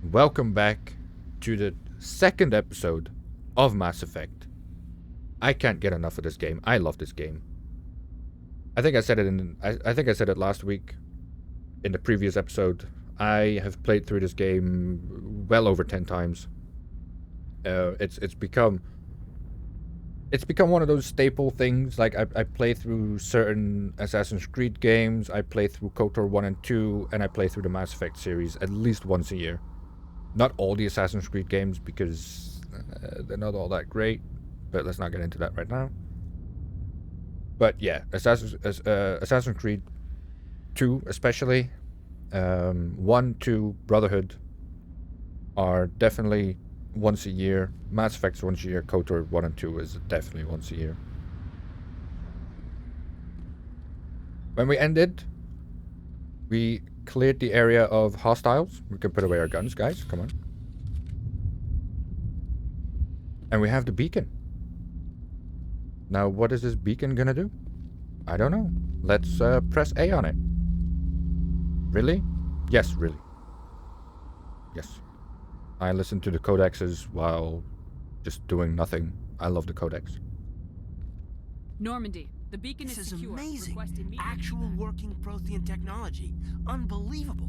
Welcome back to the second episode of Mass Effect. I can't get enough of this game. I love this game. I think I said it last week in the previous episode. I have played through this game well over 10 times. It's become one of those staple things. Like I play through certain Assassin's Creed games, I play through KOTOR 1 and 2, and I play through the Mass Effect series at least once a year. Not all the Assassin's Creed games because they're not all that great, but let's not get into that right now. But yeah, Assassin's Creed 2 especially, 1, 2, Brotherhood are definitely once a year. Mass Effect's once a year. KOTOR 1 and 2 is definitely once a year. When we ended, we cleared the area of hostiles. We can put away our guns, guys. Come on. And we have the beacon. Now, what is this beacon gonna do? I don't know. Let's press A on it. Really? Yes, really. Yes. I listen to the codexes while just doing nothing. I love the codex. Normandy, the beacon is secure. Amazing. Request immediate Actual feedback. working Prothean technology. Unbelievable.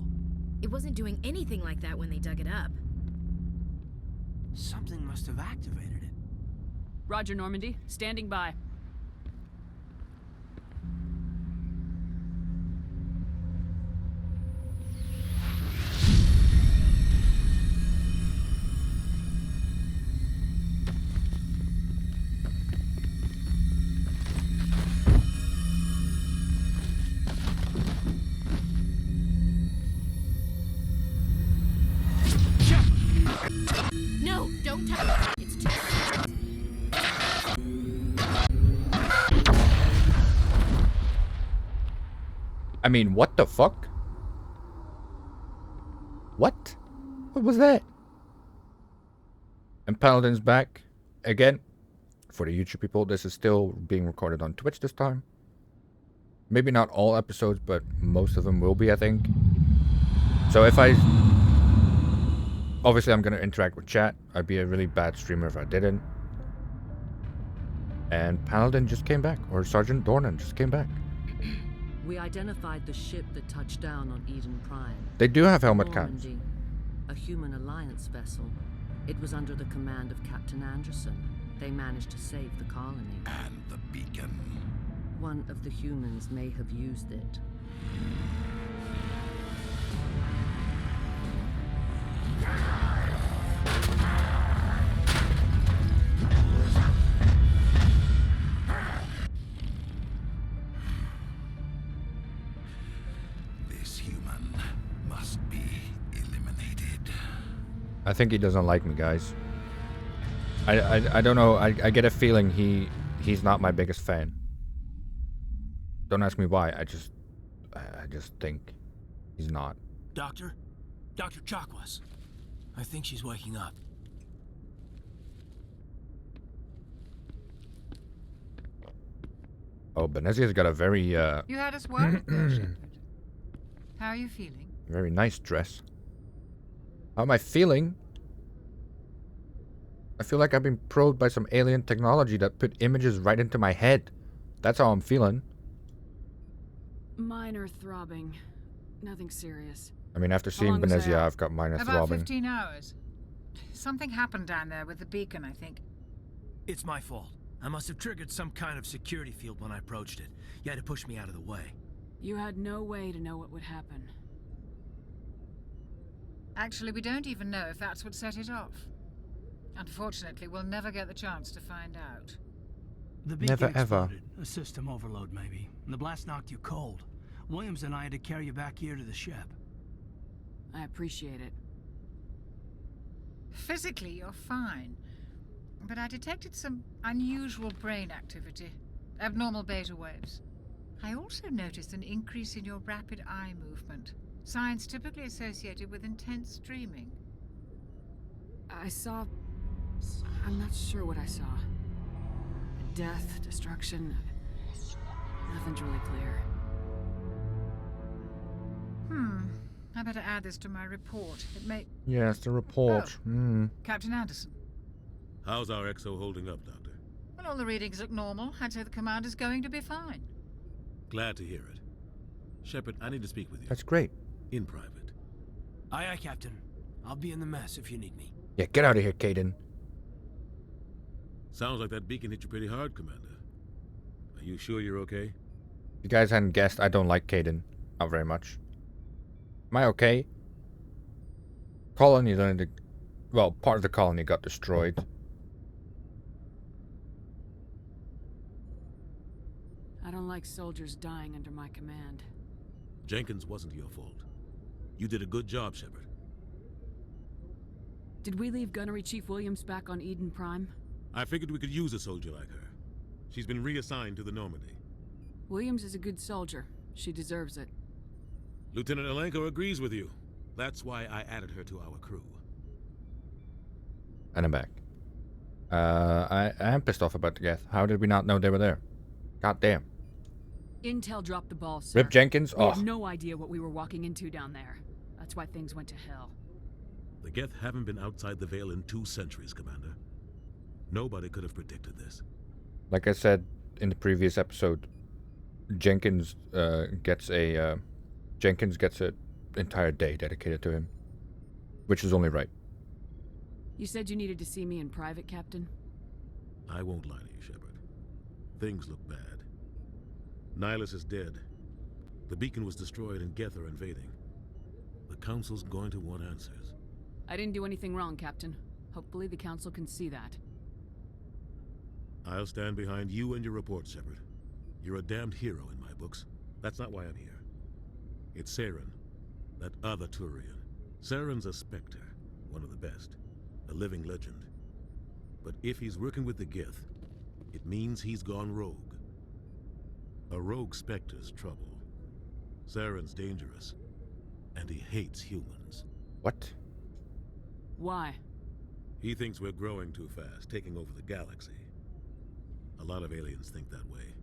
It wasn't doing anything like that when they dug it up. Something must have activated it. Roger, Normandy. Standing by. No, don't touch it. It's too... I mean, what the fuck? What? What was that? And Paladin's back. Again, for the YouTube people, this is still being recorded on Twitch this time. Maybe not all episodes, but most of them will be, I think. So if I... Obviously, I'm going to interact with chat. I'd be a really bad streamer if I didn't. And Paladin just came back. Or Sergeant Dornan just came back. We identified the ship that touched down on Eden Prime. They do have helmet cams. Normandy, a human alliance vessel. It was under the command of Captain Anderson. They managed to save the colony. And the beacon. One of the humans may have used it. This human must be eliminated. I think he doesn't like me, guys. I don't know. I get a feeling he's not my biggest fan. Don't ask me why. I just think he's not. Doctor? Dr. Chakwas. I think she's waking up. Oh, Benezia's got a very You had us worried there, Shepard. How are you feeling? very nice dress. How am I feeling? I feel like I've been probed by some alien technology that put images right into my head. That's how I'm feeling. Minor throbbing. Nothing serious. I mean, after seeing long was Benezia, that? I've got minor About throbbing. 15 hours. Something happened down there with the beacon, I think. It's my fault. I must have triggered some kind of security field when I approached it. You had to push me out of the way. You had no way to know what would happen. Actually, we don't even know if that's what set it off. Unfortunately, we'll never get the chance to find out. The beacon Never ever. exploded. A system overload, maybe. And the blast knocked you cold. Williams and I had to carry you back here to the ship. I appreciate it. Physically, you're fine. But I detected some unusual brain activity. Abnormal beta waves. I also noticed an increase in your rapid eye movement. Signs typically associated with intense dreaming. I saw... I'm not sure what I saw. Death, destruction... Nothing's really clear. I better add this to my report. It may... Yes, the report. Captain Anderson. How's our XO holding up, Doctor? Well, all the readings look normal. I'd say the commander's going to be fine. Glad to hear it. Shepard, I need to speak with you. That's great. In private. Aye, aye, Captain. I'll be in the mess if you need me. Yeah, get out of here, Caden. Sounds like that beacon hit you pretty hard, Commander. Are you sure you're okay? If you guys hadn't guessed, I don't like Caden. Not very much. Am I okay? Colony only... Well, part of the colony got destroyed. I don't like soldiers dying under my command. Jenkins wasn't your fault. You did a good job, Shepard. Did we leave Gunnery Chief Williams back on Eden Prime? I figured we could use a soldier like her. She's been reassigned to the Normandy. Williams is a good soldier. She deserves it. Lieutenant Alenko agrees with you. That's why I added her to our crew. And I'm back. I am pissed off about the Geth. How did we not know they were there? God damn. Intel dropped the ball, sir. Rip Jenkins? We Oh. had no idea what we were walking into down there. That's why things went to hell. The Geth haven't been outside the Veil in 2 centuries, Commander. Nobody could have predicted this. Like I said in the previous episode, Jenkins gets an entire day dedicated to him, which is only right. You said you needed to see me in private, Captain? I won't lie to you, Shepard. Things look bad. Nihilus is dead. The beacon was destroyed and Geth are invading. The Council's going to want answers. I didn't do anything wrong, Captain. Hopefully the Council can see that. I'll stand behind you and your report, Shepard. You're a damned hero in my books. That's not why I'm here. It's Saren, that other Turian. Saren's a Spectre, one of the best, a living legend. But if he's working with the Geth, it means he's gone rogue. A rogue Spectre's trouble. Saren's dangerous, and he hates humans. What? Why? He thinks we're growing too fast, taking over the galaxy. A lot of aliens think that way.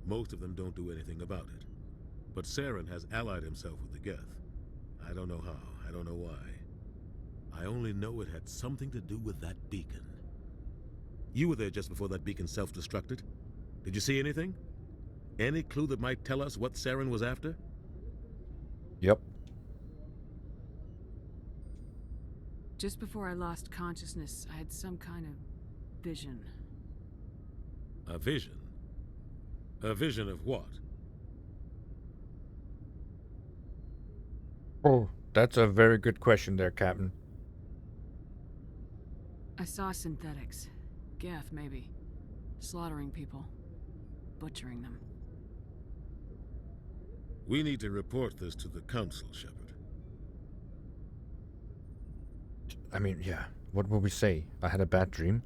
Most of them don't do anything about it. But Saren has allied himself with the Geth. I don't know how, I don't know why. I only know it had something to do with that beacon. You were there just before that beacon self-destructed. Did you see anything? Any clue that might tell us what Saren was after? Yep. Just before I lost consciousness, I had some kind of vision. A vision? A vision of what? Oh, that's a very good question there, Captain. I saw synthetics. Geth, maybe. Slaughtering people. Butchering them. We need to report this to the Council, Shepard. I mean, yeah. What will we say? I had a bad dream?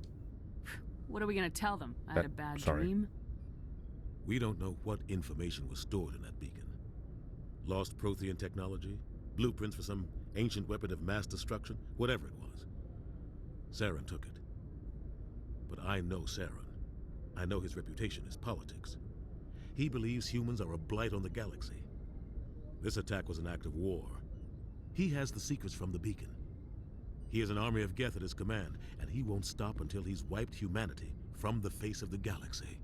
What are we gonna tell them? I had a bad sorry. dream? We don't know what information was stored in that beacon. Lost Prothean technology? Blueprints for some ancient weapon of mass destruction? Whatever it was. Saren took it. But I know Saren. I know his reputation is politics. He believes humans are a blight on the galaxy. This attack was an act of war. He has the secrets from the beacon. He has an army of Geth at his command, and he won't stop until he's wiped humanity from the face of the galaxy.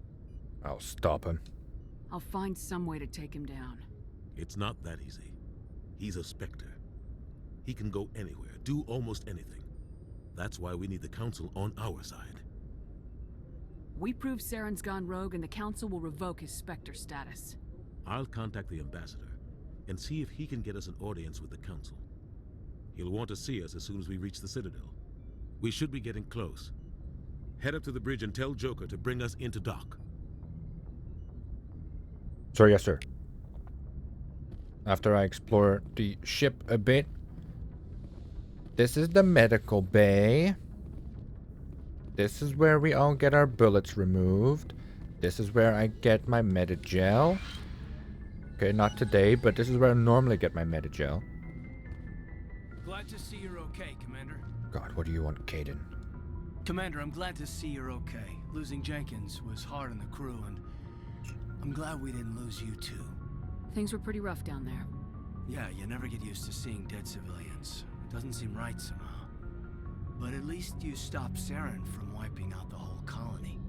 I'll stop him. I'll find some way to take him down. It's not that easy. He's a Spectre. He can go anywhere, do almost anything. That's why we need the Council on our side. We prove Saren's gone rogue and the Council will revoke his Spectre status. I'll contact the Ambassador and see if he can get us an audience with the Council. He'll want to see us as soon as we reach the Citadel. We should be getting close. Head up to the bridge and tell Joker to bring us into dock. Sir, yes, sir. After I explore the ship a bit. This is the medical bay. This is where we all get our bullets removed. This is where I get my Metagel. Okay, not today, but this is where I normally get my Metagel. Glad to see you're okay, Commander. God, what do you want, Caden? Commander, I'm glad to see you're okay. Losing Jenkins was hard on the crew, and I'm glad we didn't lose you too. Things were pretty rough down there. Yeah, you never get used to seeing dead civilians. It doesn't seem right somehow. But at least you stopped Saren from wiping out the whole colony.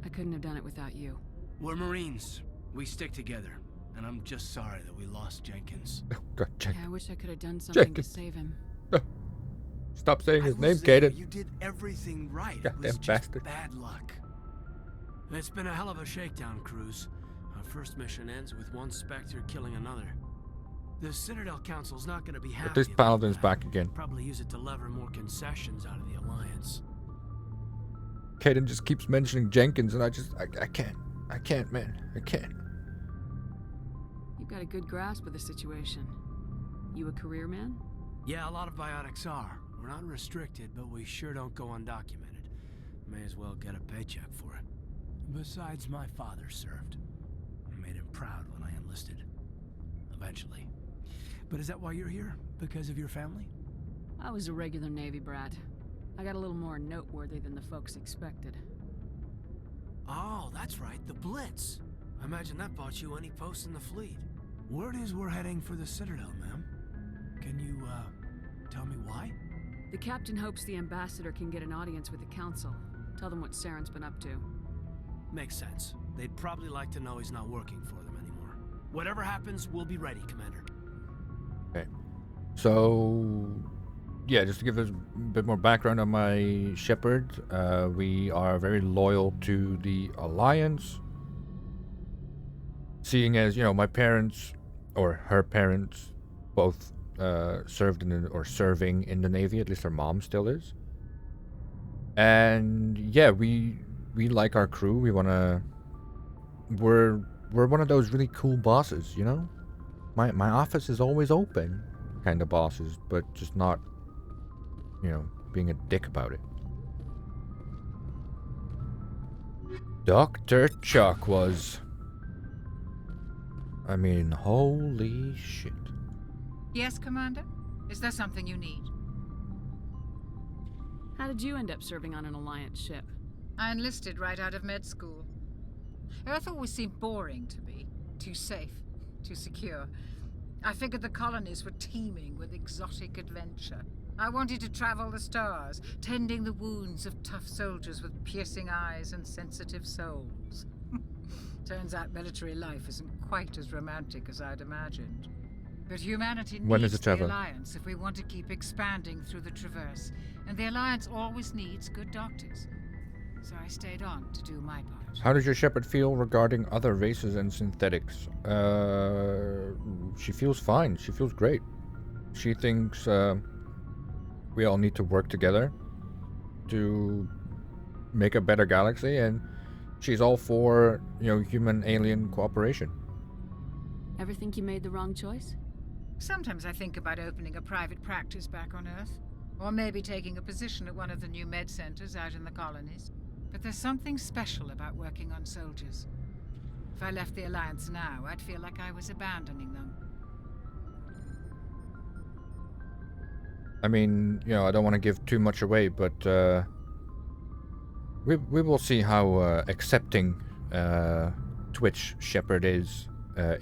I couldn't have done it without you. We're Marines. We stick together. And I'm just sorry that we lost Jenkins. Oh, God, Yeah, I wish I could have done something to Jenkins. save him. Stop saying his I name, was there. Kaden. You did everything right. It Goddamn was just bastard. bad luck. It's been a hell of a shakedown, Cruz. Our first mission ends with one Spectre killing another. The Citadel Council's not going to be happy. At least about Paladin's that. back again. Probably use it to lever more concessions out of the Alliance. Kaden just keeps mentioning Jenkins, and I can't. I can't, man. I can't. You've got a good grasp of the situation. You a career man? Yeah, a lot of biotics are. We're not restricted, but we sure don't go undocumented. May as well get a paycheck for it. Besides, my father served. I made him proud when I enlisted. Eventually. But is that why you're here? Because of your family? I was a regular Navy brat. I got a little more noteworthy than the folks expected. Oh, that's right, the Blitz. I imagine that bought you any post in the fleet. Word is we're heading for the Citadel, ma'am. Can you, tell me why? The captain hopes the ambassador can get an audience with the council. Tell them what Saren's been up to. Makes sense. They'd probably like to know he's not working for them anymore. Whatever happens, we'll be ready, Commander. Okay. So, yeah, just to give us a bit more background on my shepherd, we are very loyal to the Alliance. Seeing as, you know, my parents, or her parents, both served in or serving in the Navy, at least her mom still is. And yeah, we like our crew. We wanna we're one of those really cool bosses, you know? My office is always open kind of bosses, but just not, you know, being a dick about it. Dr. Chuck was, I mean, holy shit. Yes, Commander? Is there something you need? How did you end up serving on an Alliance ship? I enlisted right out of med school. Earth always seemed boring to me. Too safe, too secure. I figured the colonies were teeming with exotic adventure. I wanted to travel the stars, tending the wounds of tough soldiers with piercing eyes and sensitive souls. Turns out military life isn't quite as romantic as I'd imagined. But humanity When is needs it the ever? Alliance if we want to keep expanding through the Traverse. And the Alliance always needs good doctors. So I stayed on to do my part. How does your shepherd feel regarding other races and synthetics? She feels fine. She feels great. She thinks we all need to work together to make a better galaxy, and she's all for, you know, human-alien cooperation. Ever think you made the wrong choice? Sometimes I think about opening a private practice back on Earth. Or maybe taking a position at one of the new med centers out in the colonies. But there's something special about working on soldiers. If I left the Alliance now, I'd feel like I was abandoning them. I mean, you know, I don't want to give too much away, but we will see how accepting Twitch Shepherd is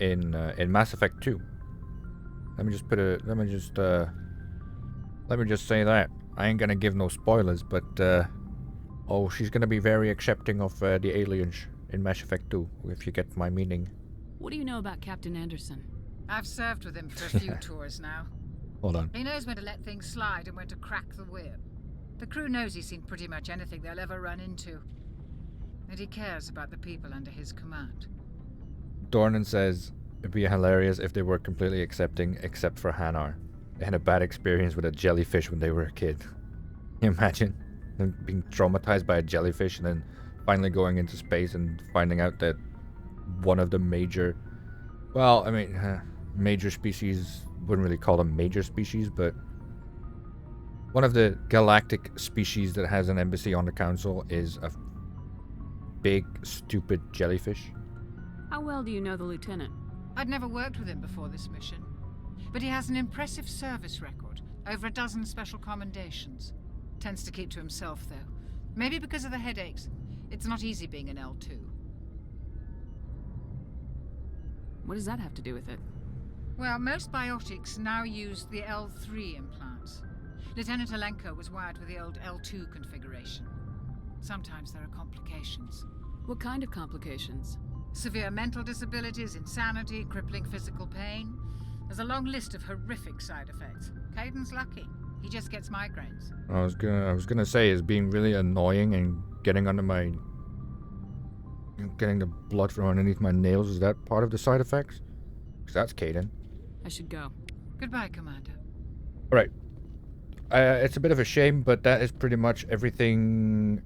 in Mass Effect 2. Let me just say that I ain't gonna give no spoilers, but oh, she's gonna be very accepting of the aliens in Mass Effect 2, if you get my meaning. What do you know about Captain Anderson? I've served with him for a few tours now. Hold on. He knows when to let things slide and when to crack the whip. The crew knows he's seen pretty much anything they'll ever run into. And he cares about the people under his command. Dornan says it'd be hilarious if they were completely accepting, except for Hanar. They had a bad experience with a jellyfish when they were a kid. Can you imagine them being traumatized by a jellyfish and then finally going into space and finding out that one of the major, well, I mean, major species, wouldn't really call them major species, but one of the galactic species that has an embassy on the council is a big, stupid jellyfish. How well do you know the lieutenant? I'd never worked with him before this mission. But he has an impressive service record. Over a dozen special commendations. Tends to keep to himself, though. Maybe because of the headaches. It's not easy being an L2. What does that have to do with it? Well, most biotics now use the L3 implants. Lieutenant Alenko was wired with the old L2 configuration. Sometimes there are complications. What kind of complications? Severe mental disabilities, insanity, crippling physical pain. There's a long list of horrific side effects. Caden's lucky. He just gets migraines. I was gonna say, is being really annoying and getting under my... getting the blood from underneath my nails, is that part of the side effects? Because that's Caden. I should go. Goodbye, Commander. Alright. It's a bit of a shame, but that is pretty much everything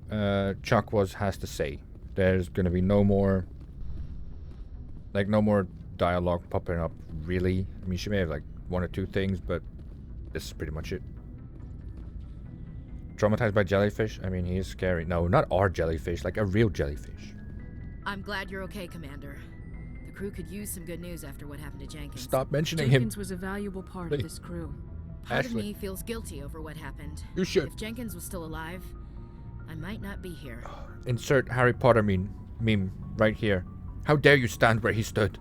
Chuck has to say. There's gonna be no more... like, no more dialogue popping up, really. I mean, she may have, like, one or two things, but this is pretty much it. Traumatized by jellyfish? I mean, he is scary. No, not our jellyfish, like a real jellyfish. I'm glad you're okay, Commander. The crew could use some good news after what happened to Jenkins. Stop mentioning Jenkins him. was a valuable part Please. of this crew. Part of Ashley. me feels guilty over what happened. You should. If Jenkins was still alive, I might not be here. Insert Harry Potter meme right here. How dare you stand where he stood?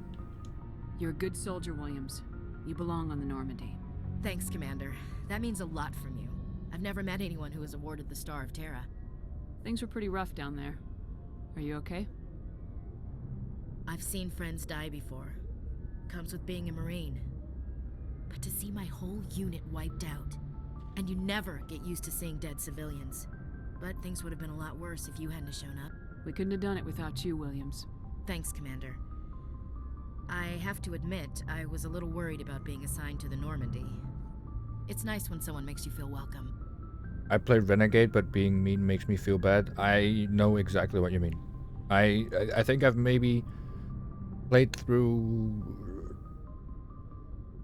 You're a good soldier, Williams. You belong on the Normandy. Thanks, Commander. That means a lot from you. I've never met anyone who was awarded the Star of Terra. Things were pretty rough down there. Are you okay? I've seen friends die before. Comes with being a Marine. But to see my whole unit wiped out, and you never get used to seeing dead civilians. But things would have been a lot worse if you hadn't shown up. We couldn't have done it without you, Williams. Thanks, Commander. I have to admit, I was a little worried about being assigned to the Normandy. It's nice when someone makes you feel welcome. I played Renegade, but being mean makes me feel bad. I know exactly what you mean. I think I've maybe played through...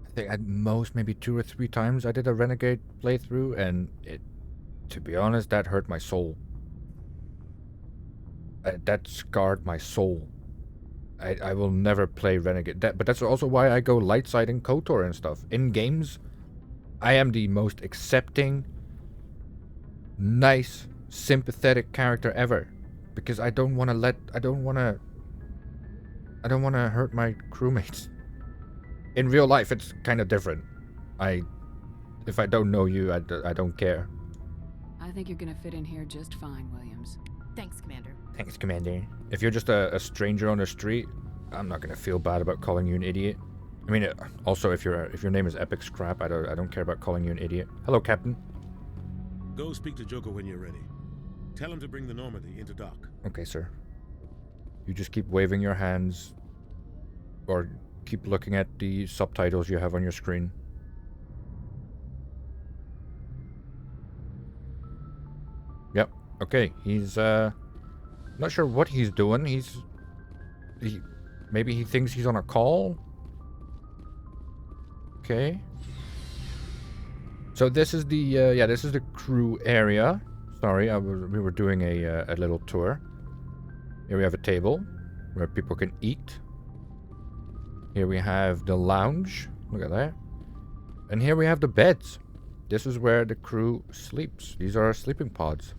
I think at most maybe 2 or 3 times I did a Renegade playthrough, and it, to be honest, that hurt my soul. That scarred my soul. I will never play Renegade. But that's also why I go light side in KOTOR and stuff. In games, I am the most accepting, nice, sympathetic character ever. Because I don't want to hurt my crewmates. In real life, it's kind of different. If I don't know you, I don't care. I think you're gonna fit in here just fine, Williams. Thanks, Commander. Thanks, Commander. If you're just a stranger on the street, I'm not gonna feel bad about calling you an idiot. I mean, also if your name is Epic Scrap, I don't care about calling you an idiot. Hello, Captain. Go speak to Joker when you're ready. Tell him to bring the Normandy into dock. Okay, sir. You just keep waving your hands, or keep looking at the subtitles you have on your screen. Yep. Okay. He's not sure what he's doing. Maybe he thinks he's on a call. Okay. So this is the crew area. Sorry, we were doing a little tour. Here we have a table where people can eat. Here we have the lounge. Look at that. And here we have the beds. This is where the crew sleeps. These are our sleeping pods.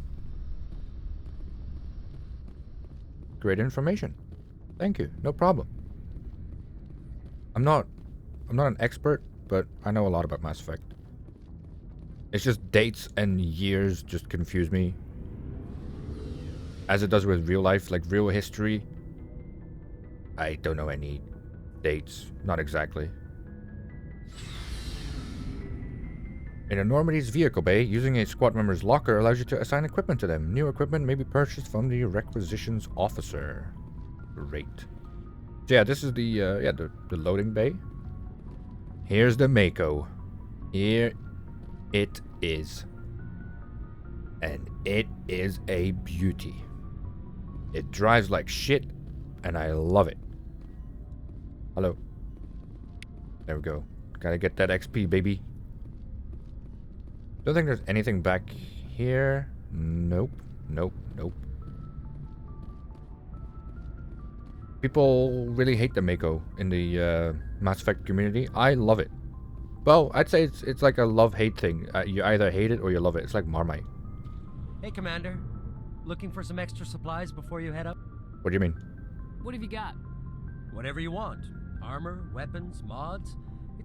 Great information. Thank you. No problem. I'm not an expert, but I know a lot about Mass Effect. It's just dates and years just confuse me. As it does with real life, like real history. I don't know any dates. Not exactly. In a Normandy's vehicle bay, using a squad member's locker allows you to assign equipment to them. New equipment may be purchased from the requisitions officer. Great. So yeah, this is the loading bay. Here's the Mako. Here it is. And it is a beauty. It drives like shit, and I love it. Hello. There we go. Gotta get that XP, baby. Don't think there's anything back here. Nope. Nope. Nope. People really hate the Mako in the Mass Effect community. I love it. Well, I'd say it's like a love-hate thing. You either hate it or you love it. It's like Marmite. Hey, Commander. Looking for some extra supplies before you head up? What do you mean? What have you got? Whatever you want. Armor, weapons, mods.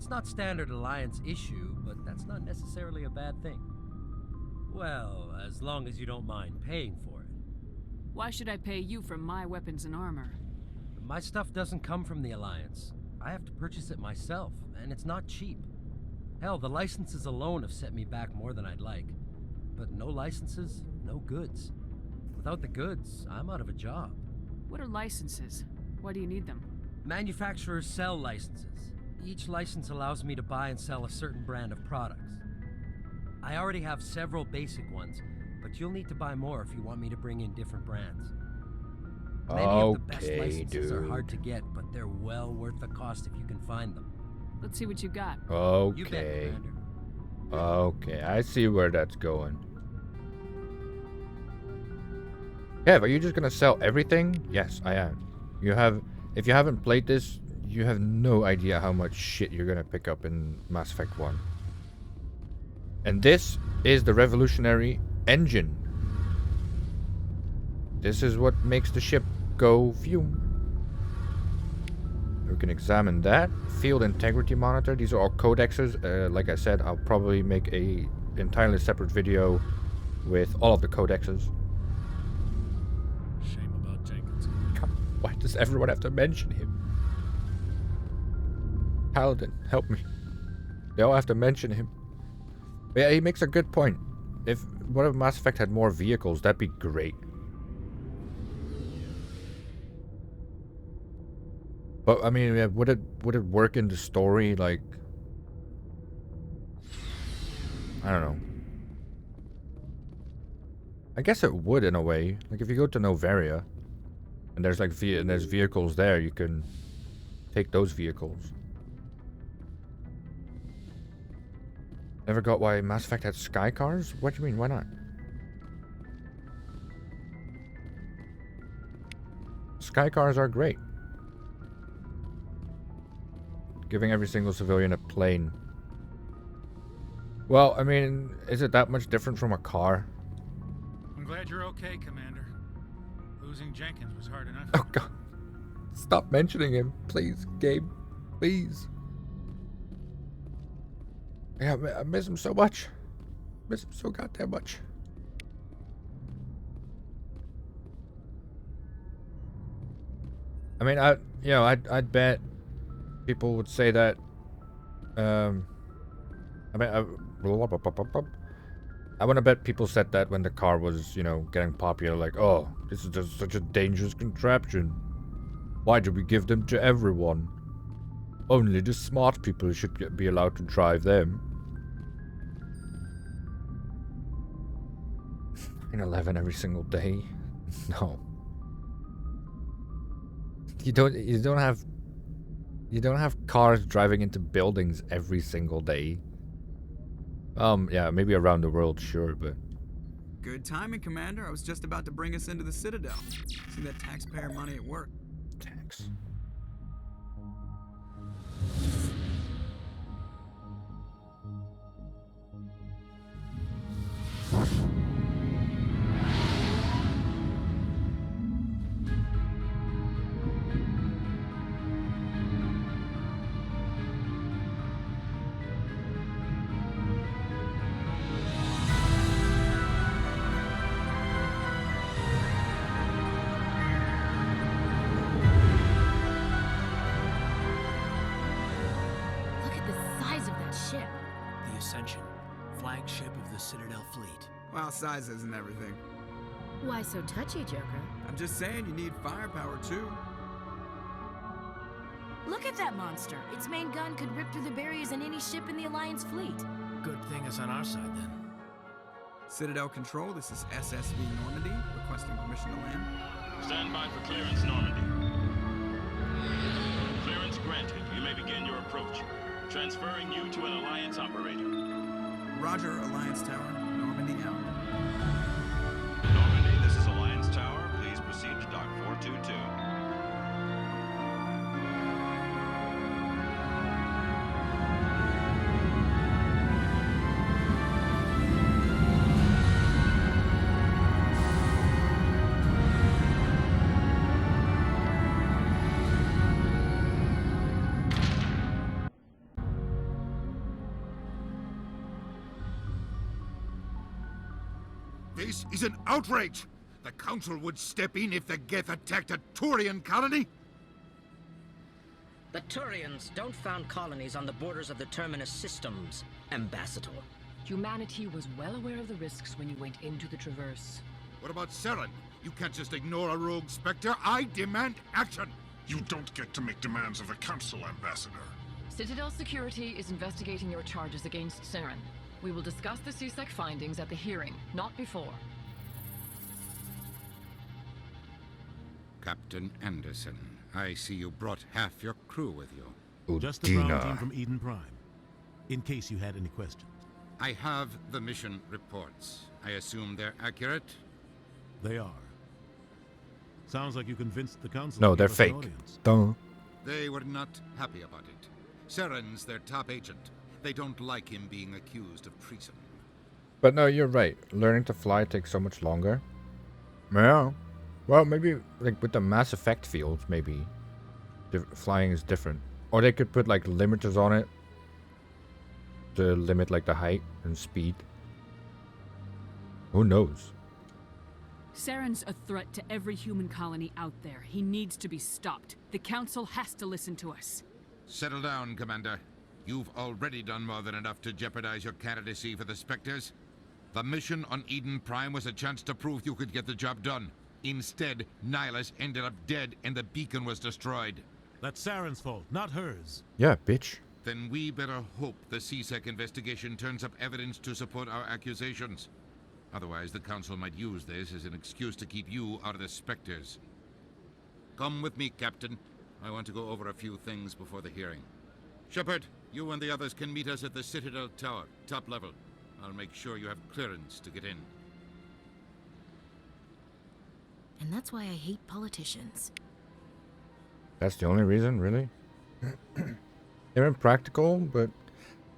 It's not standard Alliance issue, but that's not necessarily a bad thing. Well, as long as you don't mind paying for it. Why should I pay you for my weapons and armor? My stuff doesn't come from the Alliance. I have to purchase it myself, and it's not cheap. Hell, the licenses alone have set me back more than I'd like. But no licenses, no goods. Without the goods, I'm out of a job. What are licenses? Why do you need them? Manufacturers sell licenses. Each license allows me to buy and sell a certain brand of products. I already have several basic ones, but you'll need to buy more if you want me to bring in different brands. Many of the best licenses are hard to get, but they're well worth the cost if you can find them. Let's see what you got. You bet, Commander. Okay, I see where that's going. Kev, are you just gonna sell everything? Yes, I am. If you haven't played this, you have no idea how much shit you're gonna pick up in Mass Effect 1. And this is the revolutionary engine. This is what makes the ship go phew. We can examine that. Field integrity monitor. These are all codexes. Like I said, I'll probably make a entirely separate video with all of the codexes. Shame about Jenkins. Why does everyone have to mention him? Paladin, help me. They all have to mention him. But yeah, he makes a good point. What if Mass Effect had more vehicles? That'd be great. But I mean, yeah, would it work in the story? Like, I don't know. I guess it would in a way. Like if you go to Novaria, and there's like there's vehicles there, you can take those vehicles. Never got why Mass Effect had sky cars? What do you mean? Why not? Sky cars are great. Giving every single civilian a plane. Well, I mean, is it that much different from a car? I'm glad you're okay, Commander. Losing Jenkins was hard enough. Oh god. Stop mentioning him, please, Gabe. Please. Yeah, I miss him so much. Miss him so goddamn much. I mean, I'd bet people would say that. I want to bet people said that when the car was, getting popular. Like, oh, this is just such a dangerous contraption. Why do we give them to everyone? Only the smart people should be allowed to drive them. 9/11 every single day. No. You don't have cars driving into buildings every single day. Yeah, maybe around the world, sure, but good timing, Commander. I was just about to bring us into the Citadel. See that taxpayer money at work. Tax. Citadel fleet. Well, size isn't everything. Why so touchy, Joker? I'm just saying you need firepower, too. Look at that monster. Its main gun could rip through the barriers in any ship in the Alliance fleet. Good thing it's on our side, then. Citadel Control, this is SSV Normandy, requesting permission to land. Stand by for clearance, Normandy. Clearance granted. You may begin your approach. Transferring you to an Alliance operator. Roger, Alliance Tower. Normandy out. Normandy, this is Alliance Tower. Please proceed to Dock 422. This is an outrage! The Council would step in if the Geth attacked a Turian colony? The Turians don't found colonies on the borders of the Terminus systems, Ambassador. Humanity was well aware of the risks when you went into the Traverse. What about Saren? You can't just ignore a rogue Spectre. I demand action! You don't get to make demands of the Council, Ambassador. Citadel Security is investigating your charges against Saren. We will discuss the CSEC findings at the hearing, not before. Captain Anderson, I see you brought half your crew with you. Just the ground team from Eden Prime, in case you had any questions. I have the mission reports. I assume they're accurate? They are. Sounds like you convinced the Council. No, to they're give us an fake. audience. Duh. They were not happy about it. Saren's their top agent. They don't like him being accused of treason. But no, you're right. Learning to fly takes so much longer. Yeah. Well, maybe like with the Mass Effect fields, maybe flying is different. Or they could put like limiters on it to limit like the height and speed. Who knows? Saren's a threat to every human colony out there. He needs to be stopped. The Council has to listen to us. Settle down, Commander. You've already done more than enough to jeopardize your candidacy for the Spectres. The mission on Eden Prime was a chance to prove you could get the job done. Instead, Nihilus ended up dead and the beacon was destroyed. That's Saren's fault, not hers. Yeah, bitch. Then we better hope the CSEC investigation turns up evidence to support our accusations. Otherwise, the Council might use this as an excuse to keep you out of the Spectres. Come with me, Captain. I want to go over a few things before the hearing. Shepard, you and the others can meet us at the Citadel Tower, top level. I'll make sure you have clearance to get in. And that's why I hate politicians. That's the only reason, really? They're impractical, but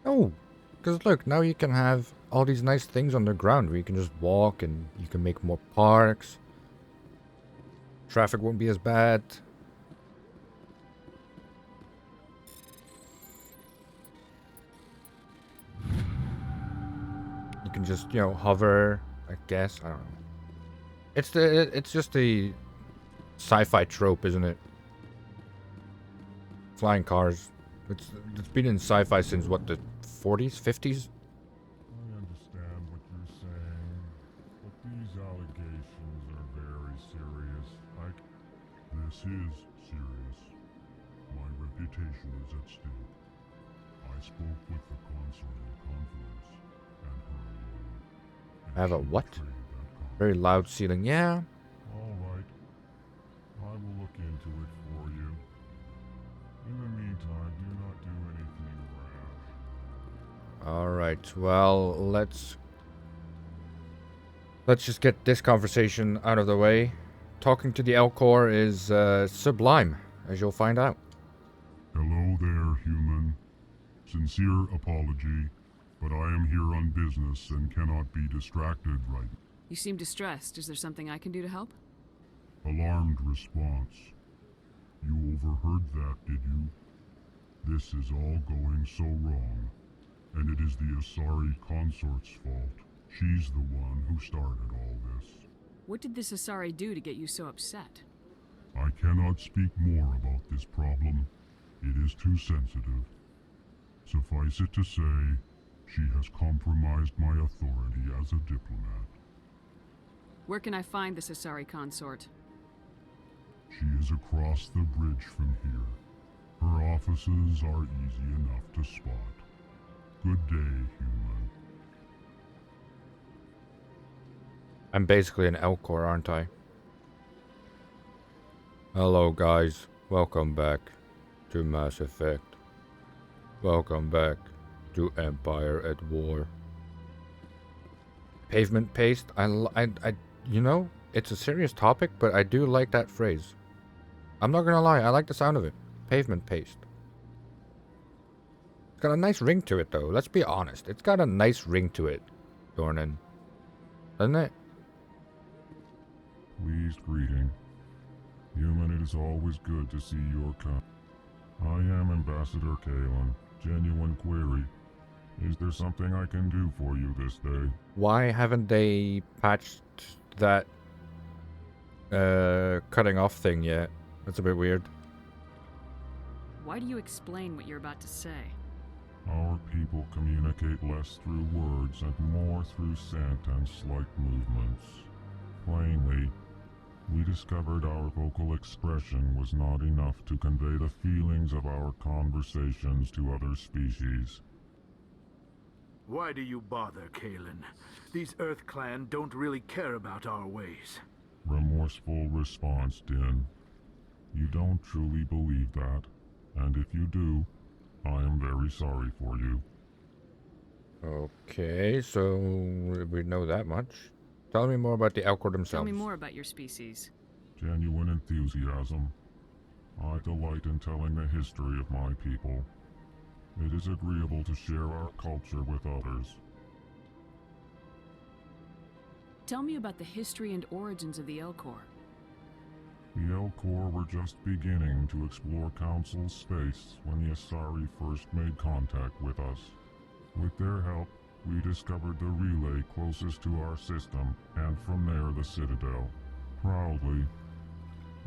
no. Because look, now you can have all these nice things on the ground where you can just walk and you can make more parks. Traffic won't be as bad. You can just, you know, hover, I guess. I don't know. It's just the sci-fi trope, isn't it? Flying cars. It's been in sci-fi since what, the 40s, 50s? I understand what you're saying, but these allegations are very serious. This is serious. My reputation is at stake. I spoke with the consort in confidence, and her alone. I have a what? Very loud ceiling. Yeah. All right. I will look into it for you. In the meantime, do not do anything rash. Alright, well, let's just get this conversation out of the way. Talking to the Elcor is sublime, as you'll find out. Hello there, human. Sincere apology, but I am here on business and cannot be distracted right now. You seem distressed. Is there something I can do to help? Alarmed response. You overheard that, did you? This is all going so wrong, and it is the Asari consort's fault. She's the one who started all this. What did this Asari do to get you so upset? I cannot speak more about this problem. It is too sensitive. Suffice it to say, she has compromised my authority as a diplomat. Where can I find this Asari consort? She is across the bridge from here. Her offices are easy enough to spot. Good day, human. I'm basically an Elcor, aren't I? Hello, guys. Welcome back to Mass Effect. Welcome back to Empire at War. Pavement paste. You know, it's a serious topic, but I do like that phrase. I'm not gonna lie, I like the sound of it. Pavement paste. It's got a nice ring to it, though. Let's be honest. It's got a nice ring to it, Dornan. Doesn't it? Pleased greeting. Human, it is always good to see your kind. I am Ambassador Kalen. Genuine query. Is there something I can do for you this day? Why haven't they patched that cutting off thing yet? That's a bit weird. Why do you explain what you're about to say? Our people communicate less through words and more through scent and slight movements. Plainly, we discovered our vocal expression was not enough to convey the feelings of our conversations to other species. Why do you bother, Kalen? These Earth Clan don't really care about our ways. Remorseful response, Din. You don't truly believe that, and if you do, I am very sorry for you. Okay, so we know that much. Tell me more about the Elcor themselves. Tell me more about your species. Genuine enthusiasm. I delight in telling the history of my people. It is agreeable to share our culture with others. Tell me about the history and origins of the Elcor. The Elcor were just beginning to explore Council space when the Asari first made contact with us. With their help, we discovered the relay closest to our system, and from there the Citadel. Proudly,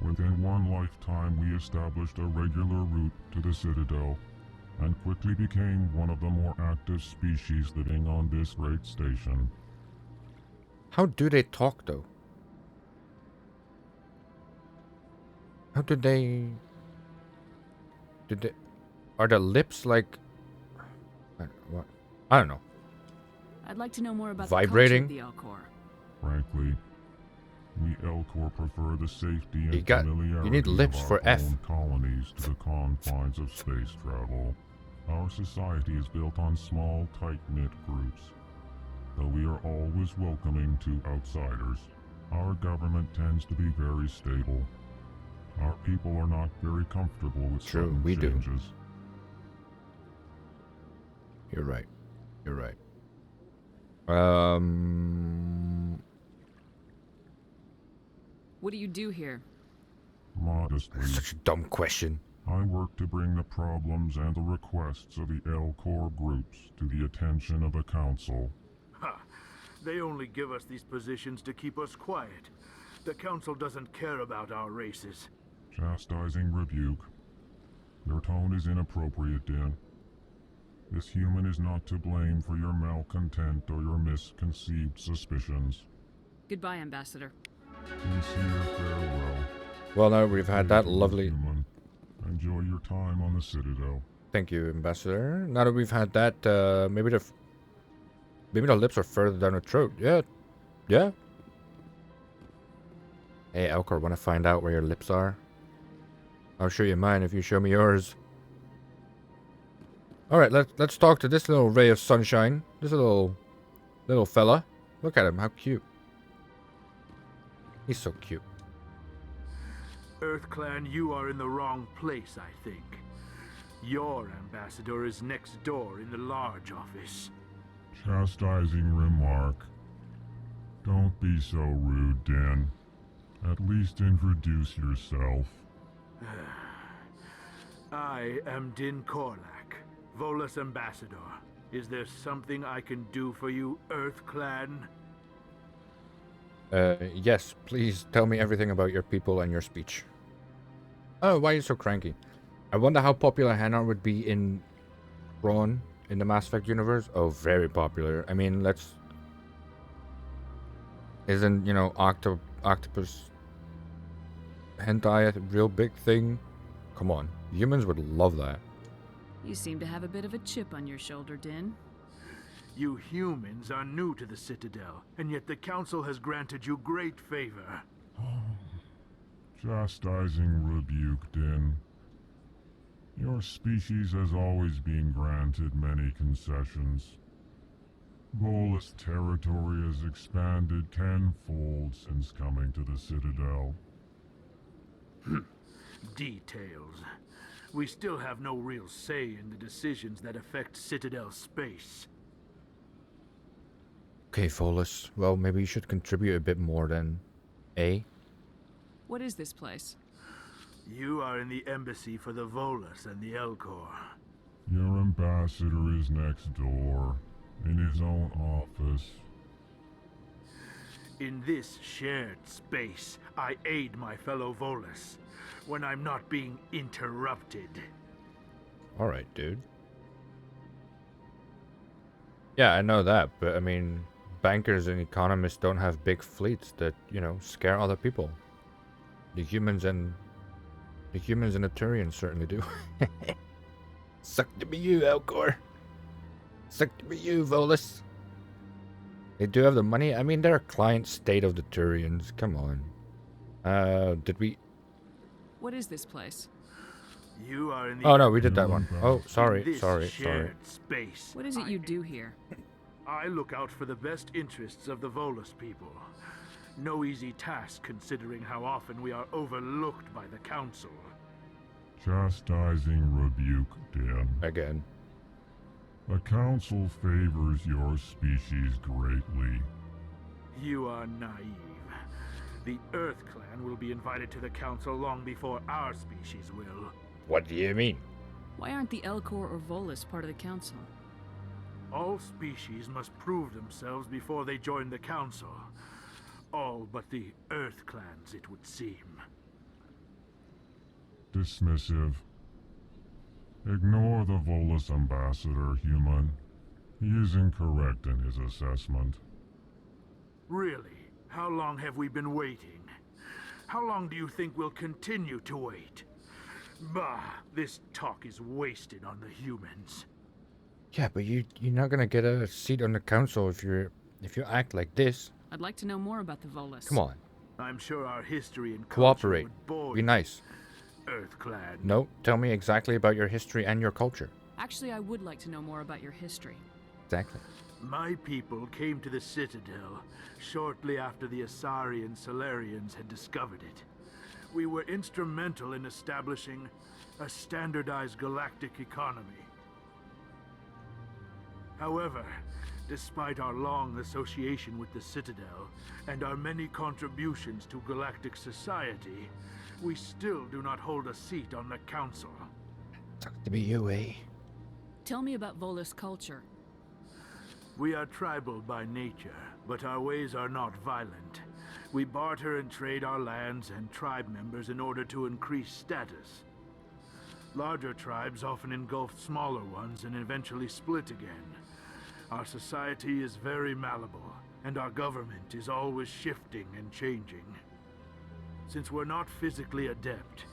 within one lifetime we established a regular route to the Citadel, and quickly became one of the more active species living on this great station. How do they talk, though? How did they... Are the lips like... What? I don't know. I'd like to know more about Vibrating? the culture of the Elcor. Frankly, we Elcor prefer the safety and familiarity you need lips of our for F. own colonies to the confines of space travel. Our society is built on small, tight-knit groups. Though we are always welcoming to outsiders, our government tends to be very stable. Our people are not very comfortable with sudden changes. You're right. You're right. What do you do here? Modestly. Such a dumb question. I work to bring the problems and the requests of the Elcor groups to the attention of the Council. Ha! They only give us these positions to keep us quiet. The Council doesn't care about our races. Chastising rebuke. Your tone is inappropriate, Din. This human is not to blame for your malcontent or your misconceived suspicions. Goodbye, Ambassador. Sincere farewell. Well, now we've had that lovely... Human. Enjoy your time on the Citadel. Thank you, Ambassador. Now that we've had that, maybe the lips are further down the throat. Yeah. Yeah. Hey, Elcor, want to find out where your lips are? I'll show you mine if you show me yours. Alright, let's talk to this little ray of sunshine. This little fella. Look at him, how cute. He's so cute. Earth Clan, you are in the wrong place, I think. Your ambassador is next door in the large office. Chastising remark. Don't be so rude, Din. At least introduce yourself. I am Din Korlak, Volas Ambassador. Is there something I can do for you, Earth Clan? Yes, please tell me everything about your people and your speech. Oh, why are you so cranky? I wonder how popular Hanar would be in Thrawn in the Mass Effect universe. Oh, very popular. I mean, isn't, you know, octopus hentai a real big thing? Come on, humans would love that. You seem to have a bit of a chip on your shoulder, Din. You humans are new to the Citadel, and yet the Council has granted you great favor. Chastising rebuke, Din. Your species has always been granted many concessions. Volas territory has expanded tenfold since coming to the Citadel. Details. We still have no real say in the decisions that affect Citadel space. Okay, Volas. Well, maybe you should contribute a bit more then. Eh? What is this place? You are in the embassy for the Volas and the Elcor. Your ambassador is next door, in his own office. In this shared space, I aid my fellow Volas when I'm not being interrupted. Alright, dude. Yeah, I know that, but I mean, bankers and economists don't have big fleets that, you know, scare other people. The humans and the Turians certainly do. Suck to be you, Elcor. Suck to be you, Volas. They do have the money. I mean, they're a client state of the Turians. Come on. Did we... What is this place? You are in the Oh, no, we did that one. Oh, sorry, this sorry. space. What is it you do here? I look out for the best interests of the Volas people. No easy task considering how often we are overlooked by the Council. Chastising rebuke, Dan. Again. The Council favors your species greatly. You are naive. The Earth Clan will be invited to the Council long before our species will. What do you mean? Why aren't the Elcor or Volas part of the Council? All species must prove themselves before they join the Council. All but the Earth Clans, it would seem. Dismissive. Ignore the Volas ambassador, human. He is incorrect in his assessment. Really? How long have we been waiting? How long do you think we'll continue to wait? Bah, this talk is wasted on the humans. Yeah, but you're not gonna get a seat on the council if you act like this. I'd like to know more about the Volas. Come on. I'm sure our history and culture Cooperate. would bore Be you, nice. Earth Clan. No, tell me exactly about your history and your culture. Actually, I would like to know more about your history. Exactly. My people came to the Citadel shortly after the Asari and Solarians had discovered it. We were instrumental in establishing a standardized galactic economy. However, despite our long association with the Citadel and our many contributions to galactic society, we still do not hold a seat on the Council. Sucks to be you, eh? Tell me about Volas Culture. We are tribal by nature, but our ways are not violent. We barter and trade our lands and tribe members in order to increase status. Larger tribes often engulf smaller ones and eventually split again. Our society is very malleable, and our government is always shifting and changing. Since we're not physically adept,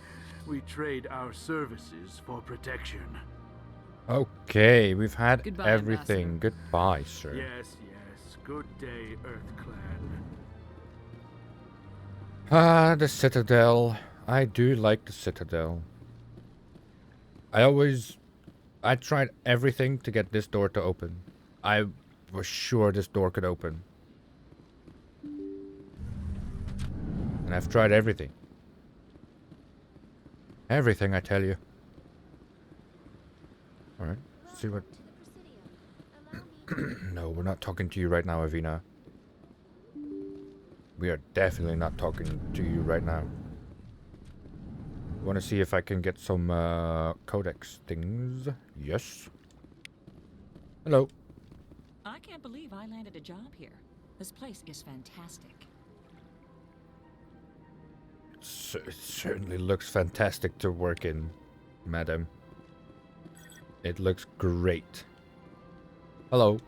we trade our services for protection. Okay, we've had Goodbye, everything. Ambassador. Goodbye, sir. Yes, yes. Good day, Earth Clan. Ah, the Citadel. I do like the Citadel. I tried everything to get this door to open. I was sure this door could open. And I've tried everything. Everything, I tell you. Alright, see what... No, we're not talking to you right now, Avina. We are definitely not talking to you right now. Want to see if I can get some codex things. Yes. Hello. I can't believe I landed a job here. This place is fantastic. It certainly looks fantastic to work in, madam. It looks great. Hello.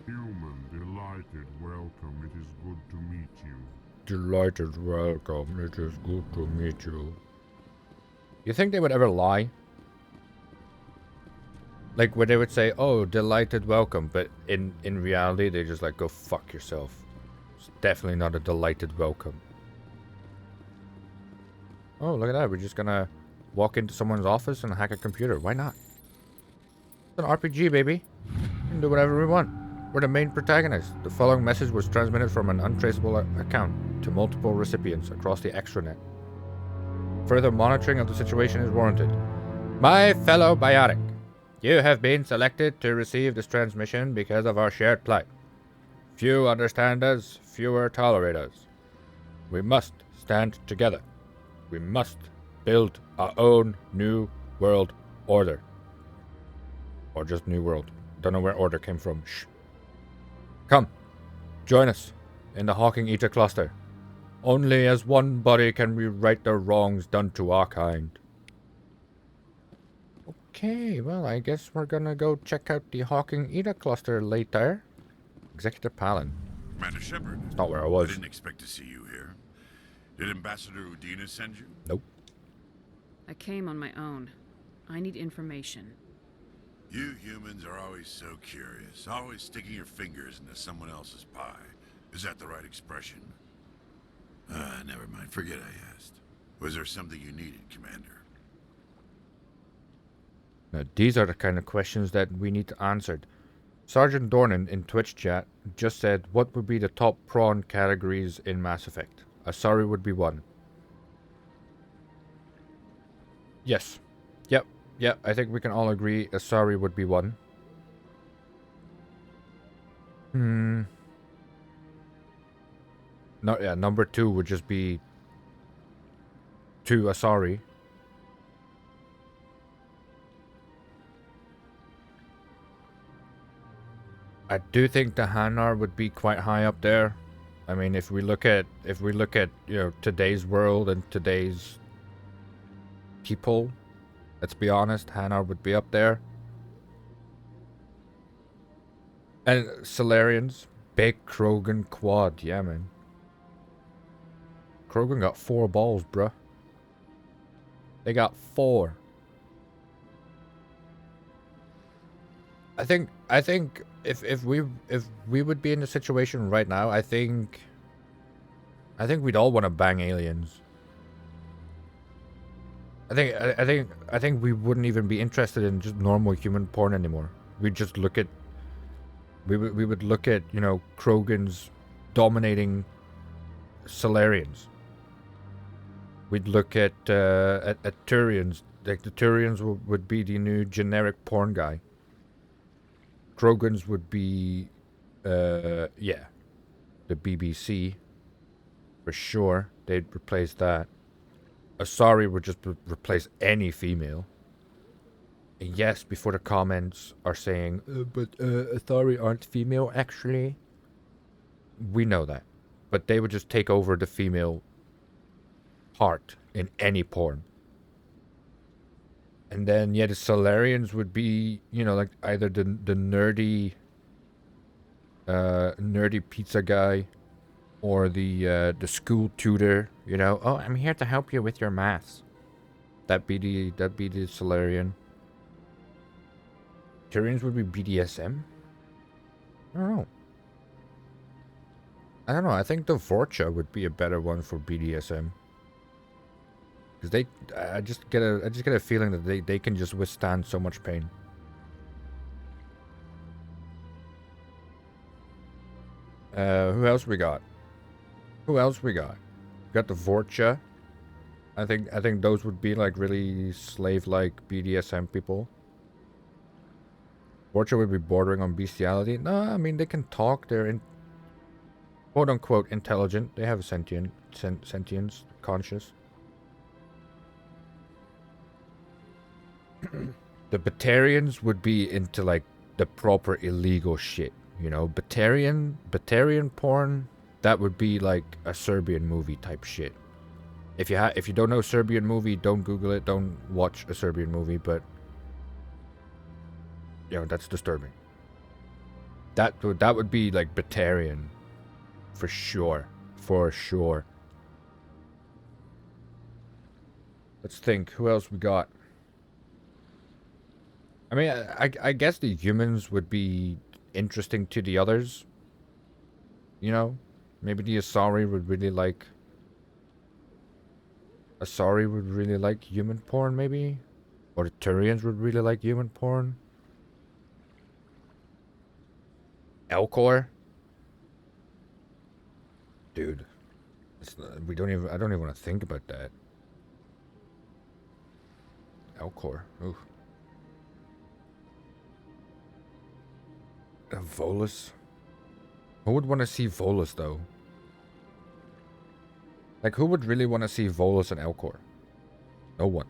Human, delighted welcome. It is good to meet you. Delighted welcome. It is good to meet you. You think they would ever lie? Like where they would say, "Oh, delighted welcome," but in reality they just like, "Go fuck yourself." It's definitely not a delighted welcome. Oh, look at that. We're just gonna walk into someone's office and hack a computer. Why not? It's an RPG, baby. We can do whatever we want. We're the main protagonist. The following message was transmitted from an untraceable account to multiple recipients across the extranet. Further monitoring of the situation is warranted. My fellow biotic, you have been selected to receive this transmission because of our shared plight. Few understand us, fewer tolerate us. We must stand together. We must build our own new world order. Or just New World. Don't know where Order came from. Shh. Come. Join us in the Hawking Eta cluster. Only as one body can we right the wrongs done to our kind. Okay, well, I guess we're gonna go check out the Hawking Eta cluster later. Executive Palin. Commander Shepard. That's not where I was. I didn't expect to see you here. Did Ambassador Udina send you? Nope. I came on my own. I need information. You humans are always so curious, always sticking your fingers into someone else's pie. Is that the right expression? Never mind. Forget I asked. Was there something you needed, Commander? Now, these are the kind of questions that we need answered. Sergeant Dornan in Twitch chat just said, what would be the top prawn categories in Mass Effect? Asari would be one. Yes. Yep, I think we can all agree Asari would be one. No, yeah, number 2 would just be 2 Asari. I do think the Hanar would be quite high up there. I mean, if we look at today's world and today's people, let's be honest, Hanar would be up there. And Solarians, big Krogan quad, yeah, man. Krogan got 4 balls, bruh. They got 4. I think if we would be in the situation right now, I think we'd all want to bang aliens. I think we wouldn't even be interested in just normal human porn anymore. We'd just look at we would look at, Krogans dominating Solarians. We'd look at Turians. Like the Turians would be the new generic porn guy. Krogans would be, the BBC, for sure. They'd replace that. Asari would just replace any female. And yes, before the comments are saying, but Asari aren't female, actually. We know that. But they would just take over the female part in any porn. And then, the Solarians would be, like either the nerdy pizza guy, or the school tutor. Oh, I'm here to help you with your maths. That'd be the Solarian. Turians would be BDSM. I don't know. I think the Vorcha would be a better one for BDSM. Because I just get a feeling that they can just withstand so much pain. Who else we got? We got the Vorcha. I think those would be like really slave-like BDSM people. Vorcha would be bordering on bestiality. No, I mean they can talk. They're quote unquote intelligent. They have sentience, conscious. The Batarians would be into like the proper illegal shit, Batarian porn. That would be like a Serbian movie type shit. If you don't know Serbian movie, don't Google it. Don't watch a Serbian movie. But that's disturbing. That would be like Batarian, for sure. Let's think. Who else we got? I mean, I guess the humans would be interesting to the others. Maybe the Asari would really like human porn, maybe? Or the Turians would really like human porn? Elcor? Dude. I don't even want to think about that. Elcor. Oof. Volas? Who would want to see Volas, though? Like, who would really want to see Volas and Elcor? No one.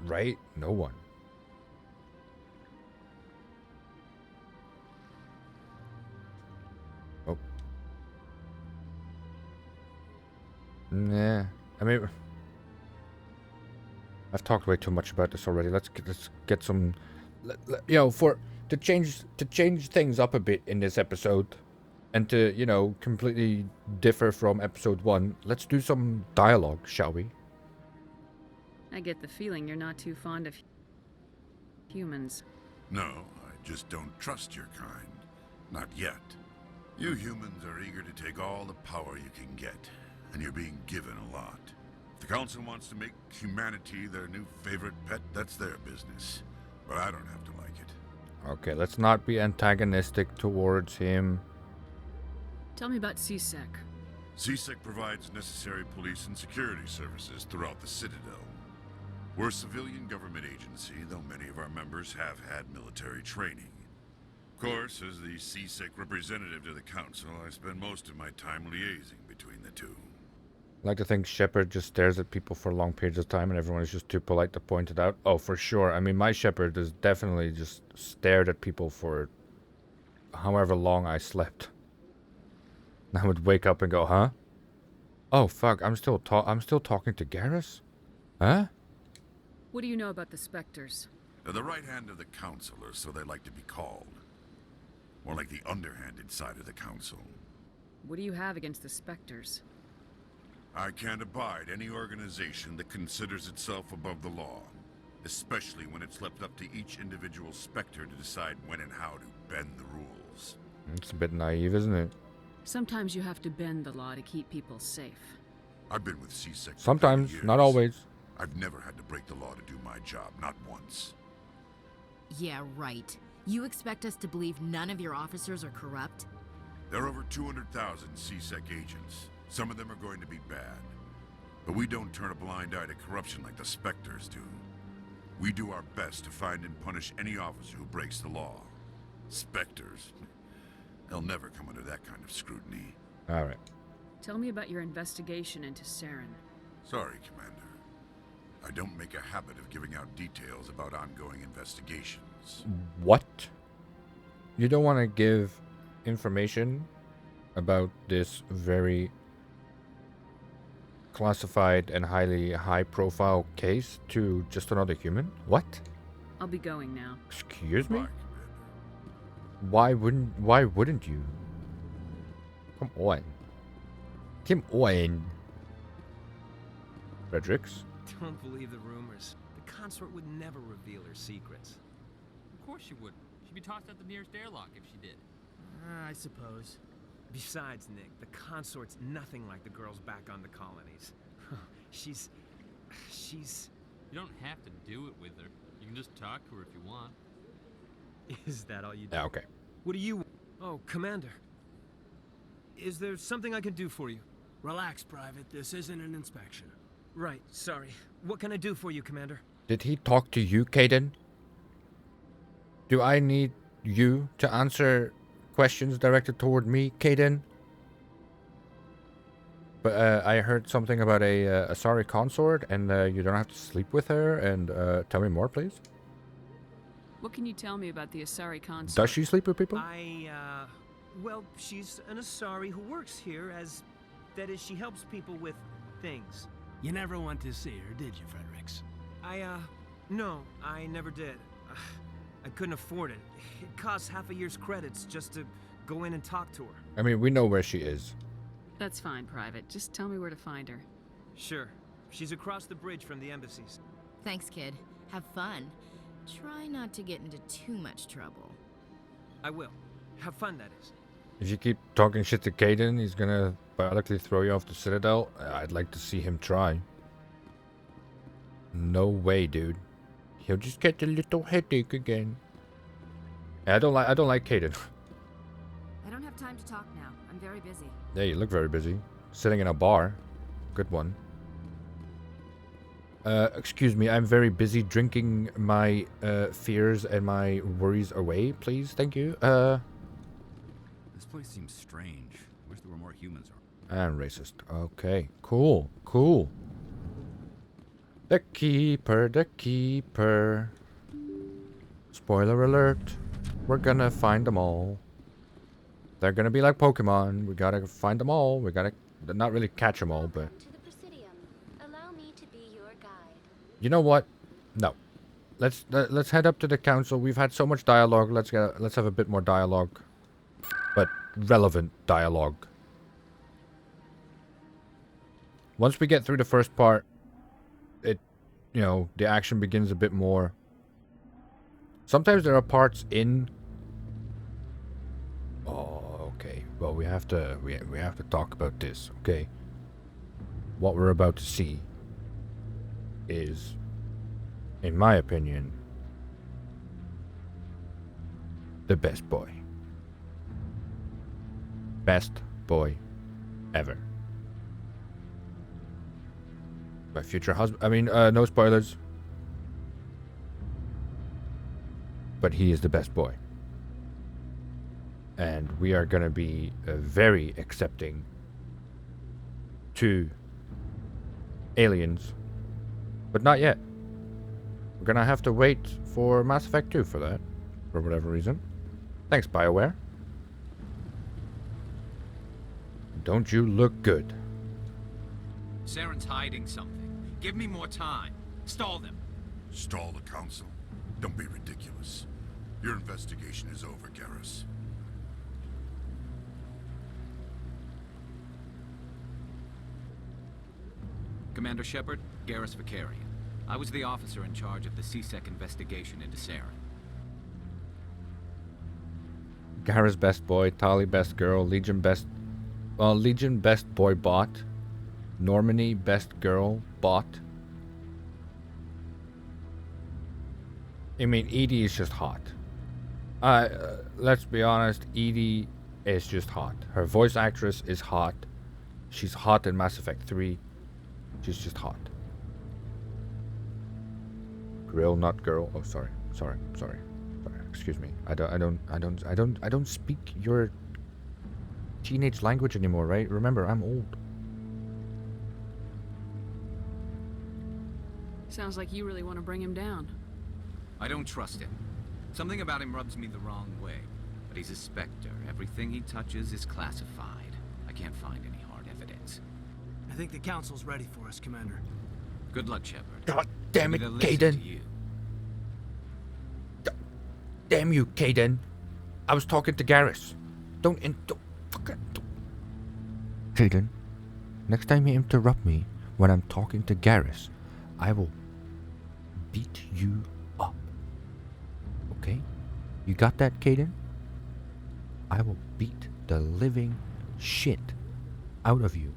Right? No one. Oh. Nah. I mean, I've talked way too much about this already. Let's get some, you know, to change things up a bit in this episode, and to, you know, completely differ from episode 1. Let's do some dialogue, shall we? I get the feeling you're not too fond of humans. No, I just don't trust your kind. Not yet. You humans are eager to take all the power you can get, and you're being given a lot. If the Council wants to make humanity their new favorite pet, that's their business. But I don't have to like it. Okay, let's not be antagonistic towards him. Tell me about CSEC. CSEC provides necessary police and security services throughout the Citadel. We're a civilian government agency, though many of our members have had military training. Of course, as the CSEC representative to the Council, I spend most of my time liaising between the two. I like to think Shepard just stares at people for long periods of time and everyone is just too polite to point it out. Oh, for sure. I mean, my Shepard has definitely just stared at people for however long I slept. And I would wake up and go, huh? Oh, fuck, I'm still talking to Garrus? Huh? What do you know about the Spectres? They're the right hand of the Council, or so they like to be called. More like the underhanded side of the Council. What do you have against the Spectres? I can't abide any organization that considers itself above the law, especially when it's left up to each individual Spectre to decide when and how to bend the rules. It's a bit naive, isn't it? Sometimes you have to bend the law to keep people safe. I've been with CSEC for Sometimes, 30 years. not always. I've never had to break the law to do my job, not once. Yeah, right. You expect us to believe none of your officers are corrupt? There are over 200,000 CSEC agents. Some of them are going to be bad. But we don't turn a blind eye to corruption like the Spectres do. We do our best to find and punish any officer who breaks the law. Spectres. They'll never come under that kind of scrutiny. Alright. Tell me about your investigation into Saren. Sorry, Commander. I don't make a habit of giving out details about ongoing investigations. What? You don't want to give information about this very classified and highly high-profile case to just another human? What? I'll be going now. Excuse me? Why wouldn't you? Come on. Come on. Fredericks? Don't believe the rumors. The consort would never reveal her secrets. Of course she would. She'd be tossed at the nearest airlock if she did. I suppose. Besides, Nick, the consort's nothing like the girls back on the colonies. She's... You don't have to do it with her. You can just talk to her if you want. Is that all you do? Yeah, okay. What do you... Oh, Commander. Is there something I can do for you? Relax, Private. This isn't an inspection. Right, sorry. What can I do for you, Commander? Did he talk to you, Caden? Do I need you to answer questions directed toward me, Caden? But I heard something about a Asari consort, and you don't have to sleep with her, and tell me more, please. What can you tell me about the Asari consort? Does she sleep with people? Well, she's an Asari who works here as... That is, she helps people with things. You never went to see her, did you, Fredericks? No, I never did. I couldn't afford it. It costs half a year's credits just to go in and talk to her. I mean, we know where she is. That's fine, Private. Just tell me where to find her. Sure. She's across the bridge from the embassies. Thanks, kid. Have fun. Try not to get into too much trouble. I will. Have fun, that is. If you keep talking shit to Caden, he's gonna violently throw you off the Citadel. I'd like to see him try. No way, dude. He'll just get a little headache again. Yeah, I don't like Caden. I don't have time to talk now. I'm very busy. Yeah, you look very busy. Sitting in a bar. Good one. Excuse me, I'm very busy drinking my fears and my worries away, please. Thank you. This place seems strange. Wish there were more humans around. I'm racist. Okay, cool. The Keeper, the Keeper. Spoiler alert. We're gonna find them all. They're gonna be like Pokemon. We gotta find them all. We gotta not really catch them all, but... Allow me to be your guide. You know what? No. Let's head up to the council. We've had so much dialogue. Let's have a bit more dialogue. But relevant dialogue. Once we get through the first part, the action begins a bit more. Sometimes there are parts in... Oh, okay. Well, we have to talk about this, okay? What we're about to see is, in my opinion, the best boy. Best boy ever. My future husband. I mean, no spoilers. But he is the best boy. And we are going to be very accepting to aliens. But not yet. We're going to have to wait for Mass Effect 2 for that. For whatever reason. Thanks, BioWare. Don't you look good. Saren's hiding something. Give me more time. Stall them. Stall the council? Don't be ridiculous. Your investigation is over, Garrus. Commander Shepard, Garrus Vicarian. I was the officer in charge of the C-Sec investigation into Saren. Garrus best boy, Tali best girl, Legion best... Well, Legion best boy bot. Normandy best girl bot. I mean, Edie is just hot. Let's be honest, Edie is just hot. Her voice actress is hot. She's hot in Mass Effect 3. She's just hot. Grill, not girl. Oh, sorry. Excuse me. I don't speak your teenage language anymore, right? Remember, I'm old. Sounds like you really want to bring him down. I don't trust him. Something about him rubs me the wrong way. But he's a Spectre. Everything he touches is classified. I can't find any hard evidence. I think the council's ready for us, Commander. Good luck, Shepard. God damn it, Kaidan. Damn you, Kaidan. I was talking to Garrus. Don't fucking... Kaidan, next time you interrupt me when I'm talking to Garrus, I will beat you up. Okay? You got that, Kaidan? I will beat the living shit out of you.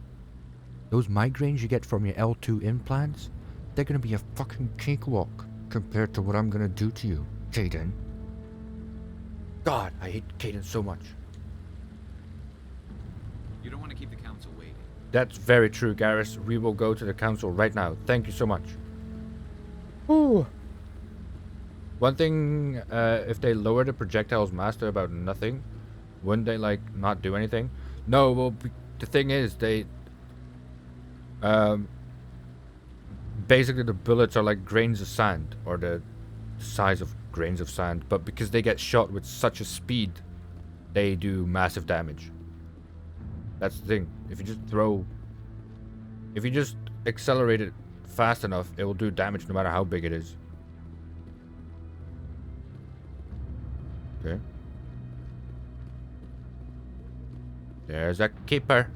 Those migraines you get from your L2 implants, they're gonna be a fucking cakewalk compared to what I'm gonna do to you, Kaidan. God, I hate Kaidan so much. You don't want to keep the council waiting. That's very true, Garrus. We will go to the council right now. Thank you so much. Ooh. One thing, if they lower the projectile's master about nothing, wouldn't they, like, not do anything? No, well, the thing is, they... basically the bullets are like grains of sand, or the size of grains of sand, but because they get shot with such a speed, they do massive damage. That's the thing. If you just accelerate it fast enough, it will do damage no matter how big it is. Okay. There's a keeper.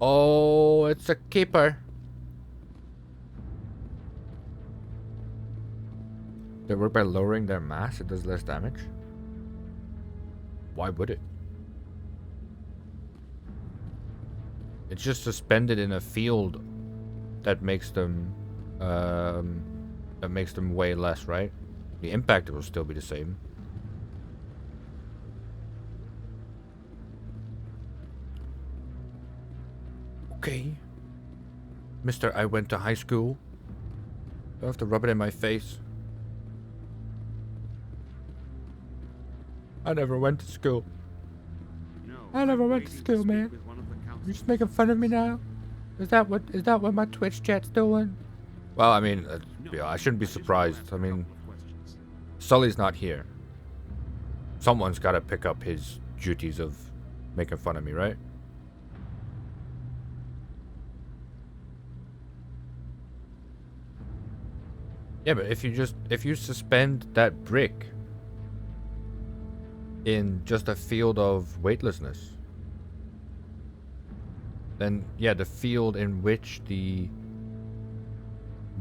Oh, it's a keeper. They work by lowering their mass, it does less damage. Why would it? It's just suspended in a field that makes them weigh less, right? The impact will still be the same. Okay. Mister, I went to high school. Don't have to rub it in my face. I never went to school. I never went to school, man. You just making fun of me now? Is that what my Twitch chat's doing? Well, I mean, yeah, I shouldn't be surprised. I mean, Sully's not here. Someone's got to pick up his duties of making fun of me, right? Yeah, but if you suspend that brick in just a field of weightlessness, then yeah, the field in which the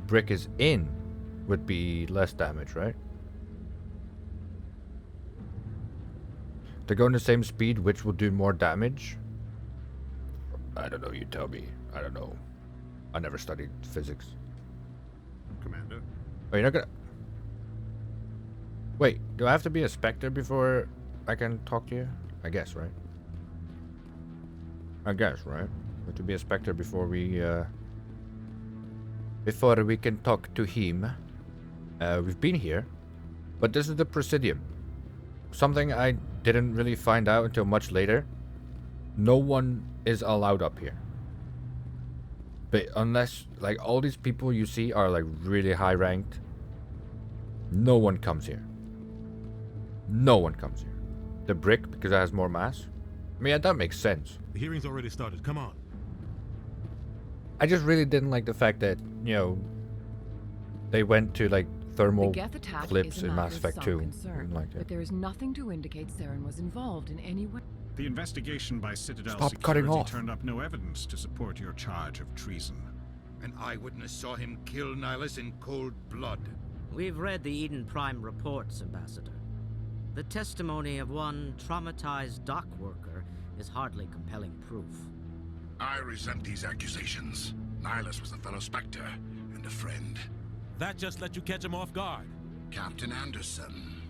brick is in would be less damage, right? They go in the same speed, which will do more damage? I don't know, you tell me. I don't know. I never studied physics. Commander? Oh, you're not gonna... Wait, do I have to be a Spectre before I can talk to you? I guess, right? I guess, right? We have to be a Spectre before we can talk to him. We've been here, but this is the Presidium. Something I didn't really find out until much later. No one is allowed up here. But unless, like, all these people you see are, like, really high ranked, no one comes here. No one comes here. The brick, because it has more mass? I mean, that makes sense. The hearing's already started. Come on. I just really didn't like the fact that, you know, they went to, like, thermal Geth attack clips is a in matter Mass of Effect some 2. concern, Like but there is nothing to indicate Saren was involved in any way. The investigation by Citadel Stop cutting Security off. turned up no evidence to support your charge of treason. An eyewitness saw him kill Nihilus in cold blood. We've read the Eden Prime reports, Ambassador. The testimony of one traumatized dock worker is hardly compelling proof. I resent these accusations. Nihilus was a fellow Spectre and a friend. That just let you catch him off guard. Captain Anderson,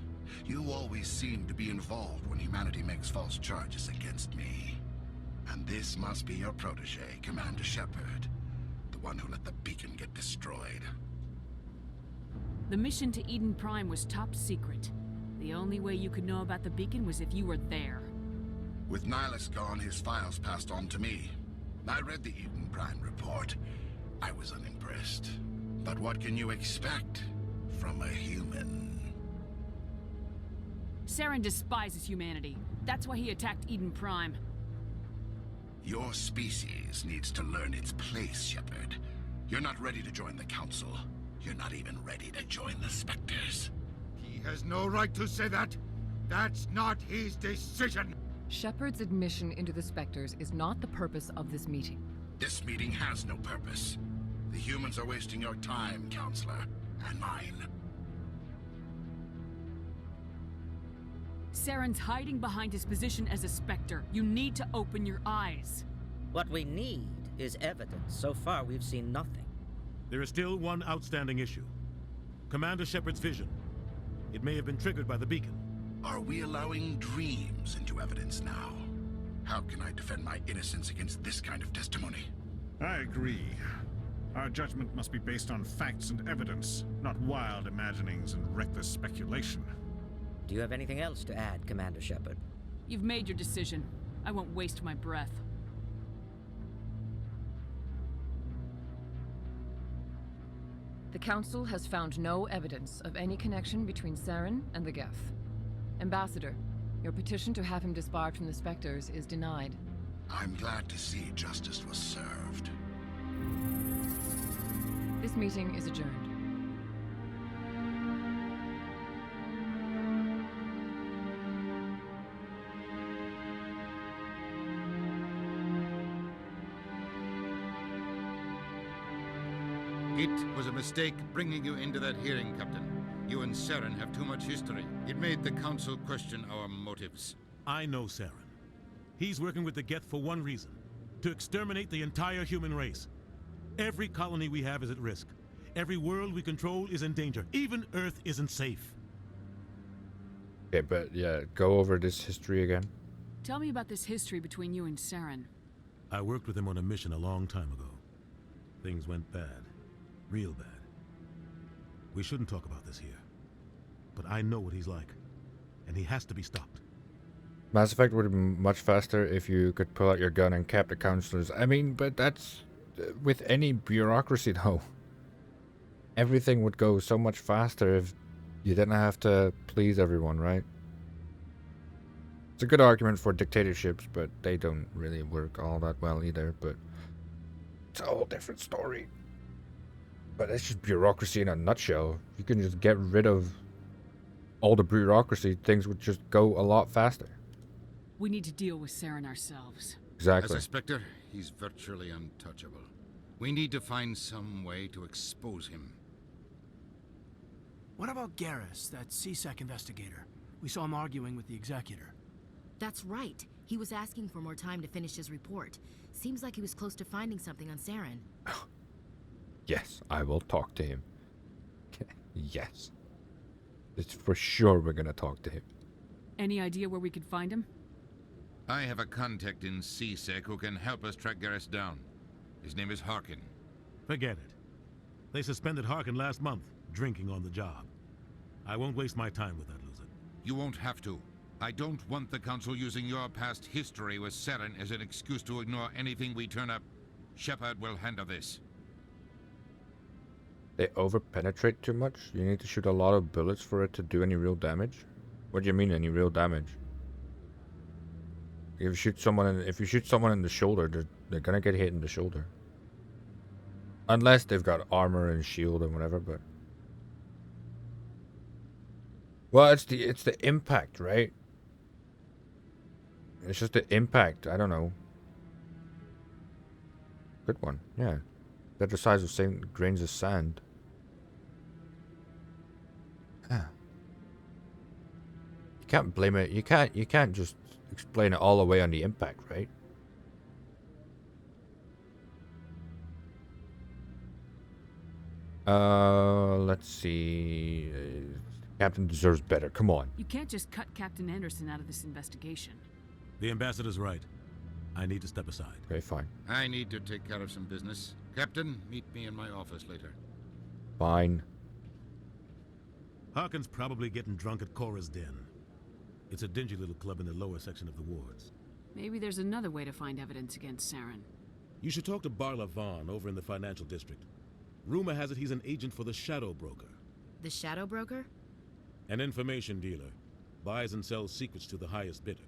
you always seem to be involved when humanity makes false charges against me. And this must be your protege, Commander Shepard, the one who let the beacon get destroyed. The mission to Eden Prime was top secret. The only way you could know about the beacon was if you were there. With Nihilus gone, his files passed on to me. I read the Eden Prime report. I was unimpressed. But what can you expect from a human? Saren despises humanity. That's why he attacked Eden Prime. Your species needs to learn its place, Shepard. You're not ready to join the Council. You're not even ready to join the Spectres. He has no right to say that. That's not his decision. Shepard's admission into the Spectres is not the purpose of this meeting. This meeting has no purpose. The humans are wasting your time, Counselor, and mine. Saren's hiding behind his position as a Spectre. You need to open your eyes. What we need is evidence. So far, we've seen nothing. There is still one outstanding issue. Commander Shepard's vision. It may have been triggered by the beacon. Are we allowing dreams into evidence now? How can I defend my innocence against this kind of testimony? I agree. Our judgment must be based on facts and evidence, not wild imaginings and reckless speculation. Do you have anything else to add, Commander Shepard? You've made your decision. I won't waste my breath. The Council has found no evidence of any connection between Saren and the Geth. Ambassador, your petition to have him disbarred from the Spectres is denied. I'm glad to see justice was served. This meeting is adjourned. It was a mistake bringing you into that hearing, Captain. You and Saren have too much history. It made the Council question our motives. I know Saren. He's working with the Geth for one reason. To exterminate the entire human race. Every colony we have is at risk. Every world we control is in danger. Even Earth isn't safe. Okay, but yeah, go over this history again. Tell me about this history between you and Saren. I worked with him on a mission a long time ago. Things went bad. Real bad. We shouldn't talk about this here. But I know what he's like. And he has to be stopped. Mass Effect would have been much faster if you could pull out your gun and cap the counselors. I mean, but that's with any bureaucracy though. everything would go so much faster if you didn't have to please everyone, right? It's a good argument for dictatorships, but they don't really work all that well either, but it's a whole different story. But it's just bureaucracy in a nutshell. If you can just get rid of all the bureaucracy, things would just go a lot faster. We need to deal with Saren ourselves. Exactly. As a Spectre, he's virtually untouchable. We need to find some way to expose him. What about Garrus, that CSEC investigator? We saw him arguing with the executor. That's right. He was asking for more time to finish his report. Seems like he was close to finding something on Saren. Yes, I will talk to him. Yes. It's for sure we're gonna talk to him. Any idea where we could find him? I have a contact in CSEC who can help us track Garrus down. His name is Harkin. Forget it. They suspended Harkin last month, drinking on the job. I won't waste my time with that loser. You won't have to. I don't want the Council using your past history with Saren as an excuse to ignore anything we turn up. Shepard will handle this. They overpenetrate too much? You need to shoot a lot of bullets for it to do any real damage? What do you mean, any real damage? If you shoot someone in the shoulder, they're gonna get hit in the shoulder. Unless they've got armor and shield and whatever, but well, it's the impact, right? It's just the impact. I don't know. Good one, yeah. They're the size of same grains of sand. Yeah. You can't blame it. You can't just explain it all the way on the impact, right? Let's see. Captain deserves better. Come on. You can't just cut Captain Anderson out of this investigation. The ambassador's right. I need to step aside. Okay, fine. I need to take care of some business. Captain, meet me in my office later. Fine. Harkin's probably getting drunk at Cora's Den. It's a dingy little club in the lower section of the wards. Maybe there's another way to find evidence against Saren. You should talk to Barla Vaughn over in the financial district. Rumor has it he's an agent for the Shadow Broker. The Shadow Broker? An information dealer. Buys and sells secrets to the highest bidder.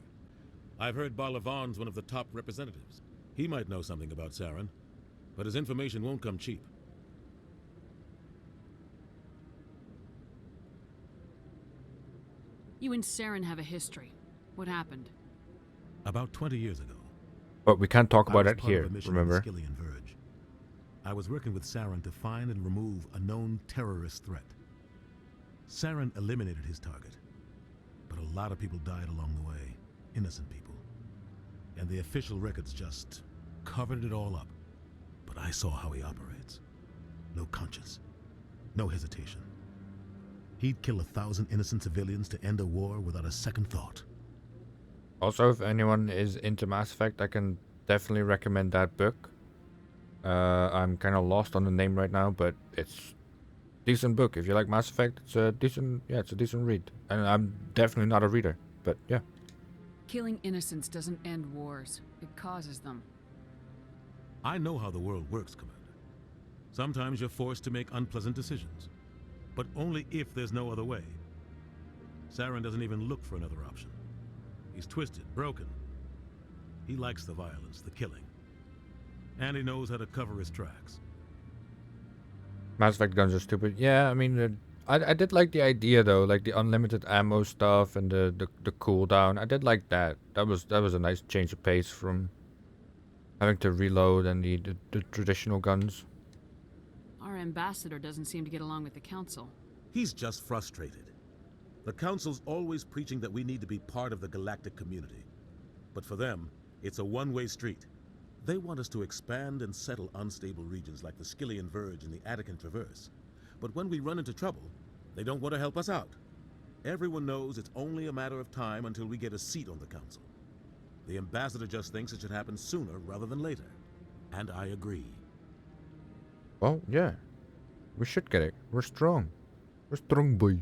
I've heard Barla Vaughn's one of the top representatives. He might know something about Saren, but his information won't come cheap. You and Saren have a history. What happened? About 20 years ago. But we can't talk about I was it part here, of a mission remember? on the Skillian Verge. I was working with Saren to find and remove a known terrorist threat. Saren eliminated his target, but a lot of people died along the way, innocent people. And the official records just covered it all up. But I saw how he operates. No conscience, no hesitation. He'd kill 1,000 innocent civilians to end a war without a second thought. Also, if anyone is into Mass Effect, I can definitely recommend that book. I'm kind of lost on the name right now, but it's a decent book. If you like Mass Effect, it's a decent read. And I'm definitely not a reader, but yeah. Killing innocents doesn't end wars. It causes them. I know how the world works, Commander. Sometimes you're forced to make unpleasant decisions, but only if there's no other way. Saren doesn't even look for another option. He's twisted, broken. He likes the violence, the killing. And he knows how to cover his tracks. Mass Effect guns are stupid. Yeah, I mean, I did like the idea though, like the unlimited ammo stuff and the cooldown. I did like that. That was a nice change of pace from having to reload and the traditional guns. Our ambassador doesn't seem to get along with the Council. He's just frustrated. The Council's always preaching that we need to be part of the galactic community. But for them, it's a one-way street. They want us to expand and settle unstable regions like the Skillian Verge and the Attican Traverse. But when we run into trouble, they don't want to help us out. Everyone knows it's only a matter of time until we get a seat on the Council. The ambassador just thinks it should happen sooner rather than later. And I agree. Well, yeah. We should get it. We're strong. We're strong, boy.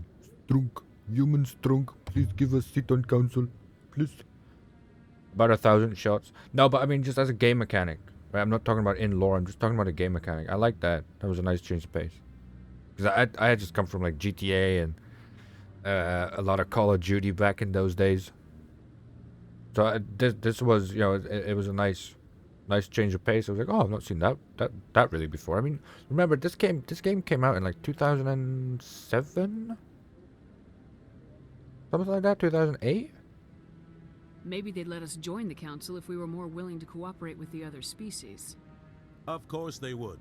Strong. Human strong. Please give us seat on council. Please. About 1,000 shots. No, but I mean just as a game mechanic. Right? I'm not talking about in lore. I'm just talking about a game mechanic. I like that. That was a nice change of pace. Because I had just come from like GTA and a lot of Call of Duty back in those days. So this was, you know, it was a nice change of pace. I was like, oh, I've not seen that really before. I mean, remember this game came out in like 2007, something like that, 2008. Maybe they'd let us join the council if we were more willing to cooperate with the other species. Of course they would.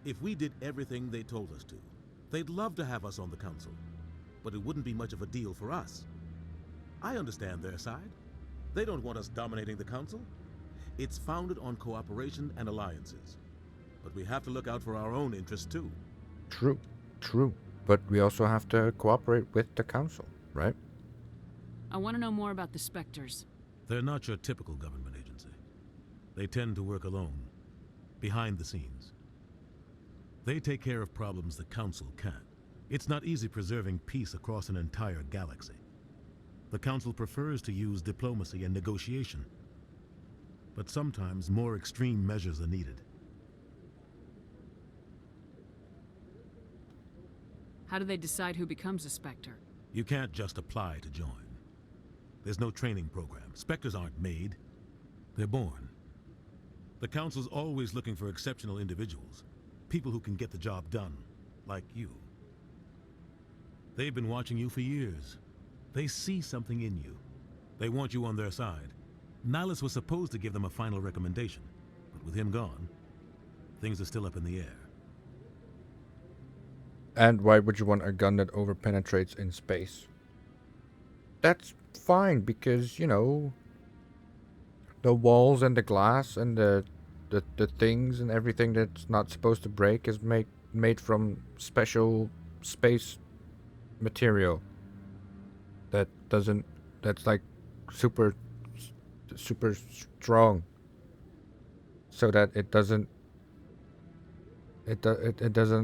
If we did everything they told us to, they'd love to have us on the council. But it wouldn't be much of a deal for us. I understand their side. They don't want us dominating the council. It's founded on cooperation and alliances. But we have to look out for our own interests too. True. But we also have to cooperate with the council, right? I want to know more about the Spectres. They're not your typical government agency. They tend to work alone, behind the scenes. They take care of problems the council can't. It's not easy preserving peace across an entire galaxy. The council prefers to use diplomacy and negotiation. But sometimes more extreme measures are needed. How do they decide who becomes a Spectre? You can't just apply to join. There's no training program. Spectres aren't made. They're born. The council's always looking for exceptional individuals. People who can get the job done, like you. They've been watching you for years. They see something in you. They want you on their side. Nihilus was supposed to give them a final recommendation, but with him gone, things are still up in the air. And why would you want a gun that overpenetrates in space? That's fine, because, you know, the walls and the glass and the things and everything that's not supposed to break is made from special space material that's like super strong, so that it doesn't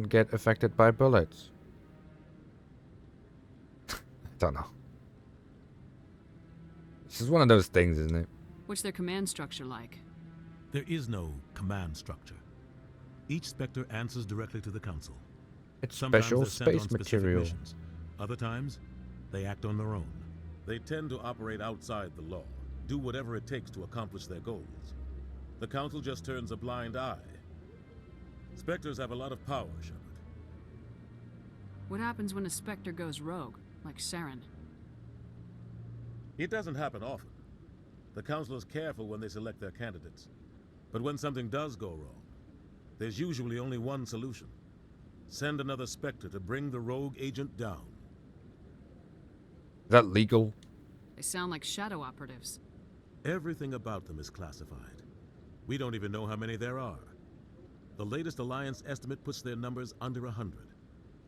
get affected by bullets. I don't know. This is one of those things, isn't it? What's their command structure like? There is no command structure. Each Spectre answers directly to the council. It's Sometimes special they're sent on space specific material. missions. Other times, they act on their own. They tend to operate outside the law, do whatever it takes to accomplish their goals. The council just turns a blind eye. Spectres have a lot of power, Shepard. What happens when a Spectre goes rogue, like Saren? It doesn't happen often. The council is careful when they select their candidates. But when something does go wrong, there's usually only one solution. Send another Spectre to bring the rogue agent down. Is that legal? They sound like shadow operatives. Everything about them is classified. We don't even know how many there are. The latest Alliance estimate puts their numbers under 100.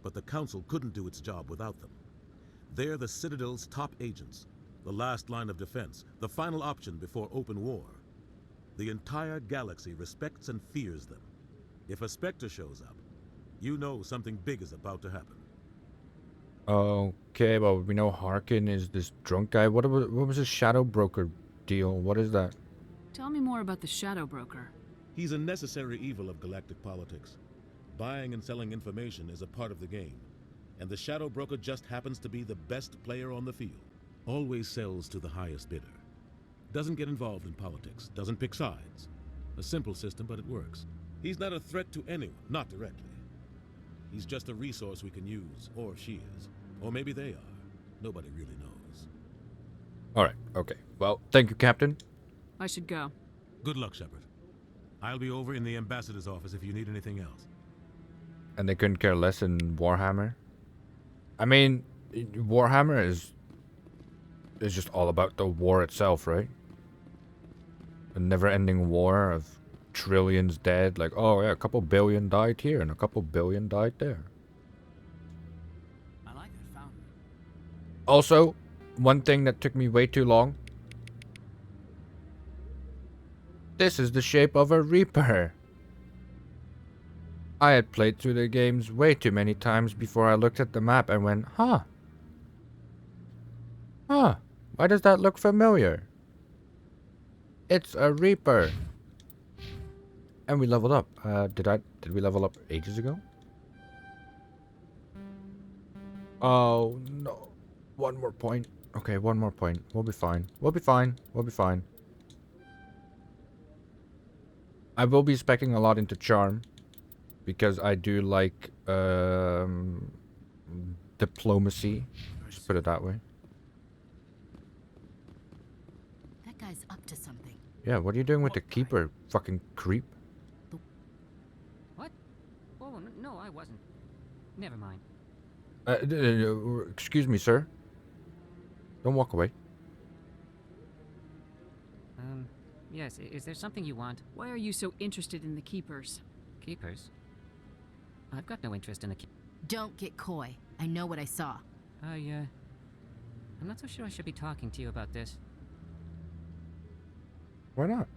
But the Council couldn't do its job without them. They're the Citadel's top agents, the last line of defense, the final option before open war. The entire galaxy respects and fears them. If a Spectre shows up, you know something big is about to happen. Okay, well, we know Harkin is this drunk guy. What was his Shadow Broker deal? What is that? Tell me more about the Shadow Broker. He's a necessary evil of galactic politics. Buying and selling information is a part of the game, and the Shadow Broker just happens to be the best player on the field. Always sells to the highest bidder. Doesn't get involved in politics, doesn't pick sides. A simple system, but it works. He's not a threat to anyone, not directly. He's just a resource we can use, or she is. Or maybe they are. Nobody really knows. Alright, okay. Well, thank you, Captain. I should go. Good luck, Shepard. I'll be over in the ambassador's office if you need anything else. And they couldn't care less in Warhammer? I mean, Warhammer is just all about the war itself, right? A never-ending war of trillions dead. Like, oh yeah, a couple billion died here and a couple billion died there. I like that fountain. Also, one thing that took me way too long. This is the shape of a Reaper. I had played through the games way too many times before I looked at the map and went, huh, why does that look familiar? It's a Reaper. And we leveled up. Did we level up ages ago? Oh, no. One more point. Okay, one more point. We'll be fine. We'll be fine. We'll be fine. I will be speccing a lot into charm. Because I do like, diplomacy. Just put it that way. That guy's up to something. Yeah, what are you doing with the keeper, fucking creep? What? Oh, no, I wasn't. Never mind. Excuse me, sir. Don't walk away. Yes, is there something you want? Why are you so interested in the Keepers? Keepers? I've got no interest in the Don't get coy. I know what I saw. I'm not so sure I should be talking to you about this. Why not?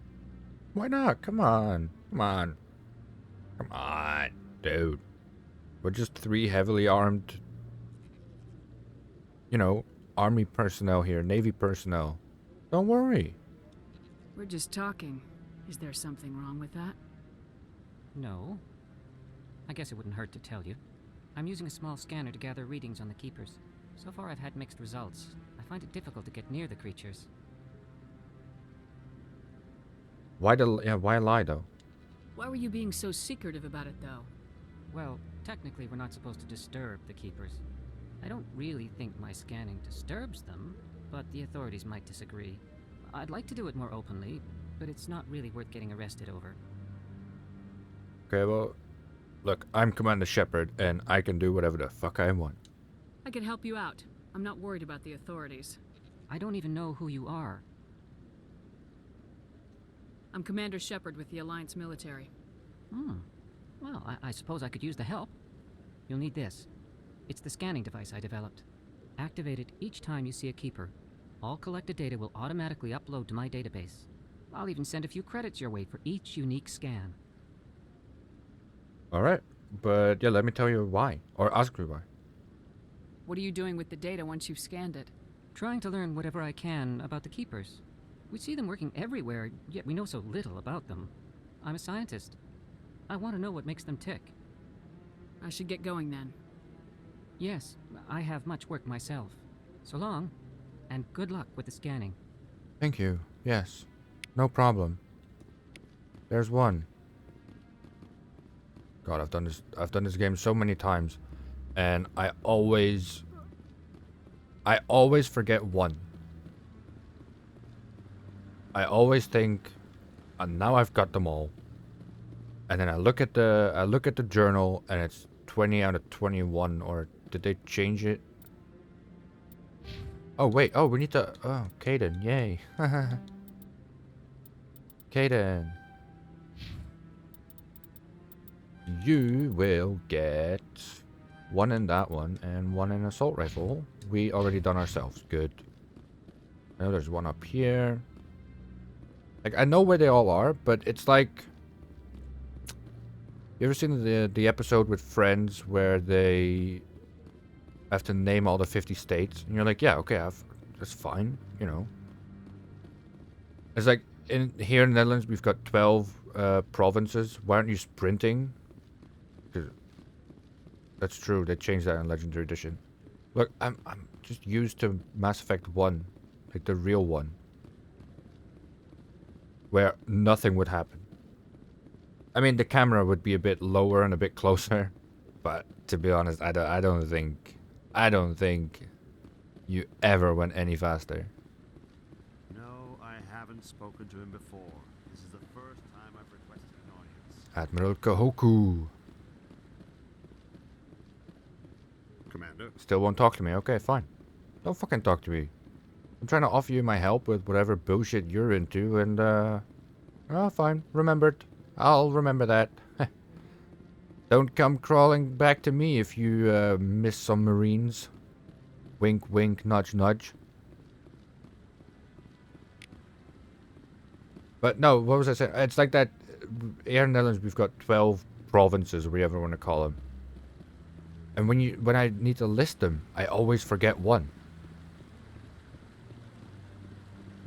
Why not? Come on. Come on. Come on, dude. We're just 3 heavily armed, you know, army personnel here, navy personnel. Don't worry. We're just talking. Is there something wrong with that? No. I guess it wouldn't hurt to tell you. I'm using a small scanner to gather readings on the Keepers. So far I've had mixed results. I find it difficult to get near the creatures. Why lie though? Why were you being so secretive about it, though? Well, technically we're not supposed to disturb the Keepers. I don't really think my scanning disturbs them, but the authorities might disagree. I'd like to do it more openly, but it's not really worth getting arrested over. Okay, well, look, I'm Commander Shepard, and I can do whatever the fuck I want. I can help you out. I'm not worried about the authorities. I don't even know who you are. I'm Commander Shepard with the Alliance military. Well, I suppose I could use the help. You'll need this. It's the scanning device I developed. Activate it each time you see a Keeper. All collected data will automatically upload to my database. I'll even send a few credits your way for each unique scan. Alright, but yeah, let me tell you why. Or ask me why. What are you doing with the data once you've scanned it? Trying to learn whatever I can about the Keepers. We see them working everywhere, yet we know so little about them. I'm a scientist. I want to know what makes them tick. I should get going then. Yes, I have much work myself. So long, and good luck with the scanning. Thank you. Yes. No problem. There's one. God, I've done this game so many times, and I always forget one. I always think, and now I've got them all. And then I look at the journal, and it's 20 out of 21, or did they change it? Oh wait, oh we need to, oh Caden, yay. Caden. You will get 1 in that one and 1 in assault rifle. We already done ourselves, good. I know there's one up here. Like, I know where they all are, but it's like... You ever seen the episode with Friends where they have to name all the 50 states? And you're like, yeah, okay, that's fine, you know. It's like, here in the Netherlands, we've got 12 provinces. Why aren't you sprinting? That's true, they changed that in Legendary Edition. Look, I'm just used to Mass Effect 1. Like, the real one. Where nothing would happen. I mean, the camera would be a bit lower and a bit closer, but to be honest, I don't think you ever went any faster. No, I haven't spoken to him before. This is the first time I've requested an audience. Admiral Kahoku. Commander. Still won't talk to me. Okay, fine. Don't fucking talk to me. I'm trying to offer you my help with whatever bullshit you're into, and oh, fine. Remembered. I'll remember that. Don't come crawling back to me if you miss some Marines. Wink, wink, nudge, nudge. But no, what was I saying? It's like that. Here in the Netherlands, we've got 12 provinces, or whatever you want to call them. And when I need to list them, I always forget one.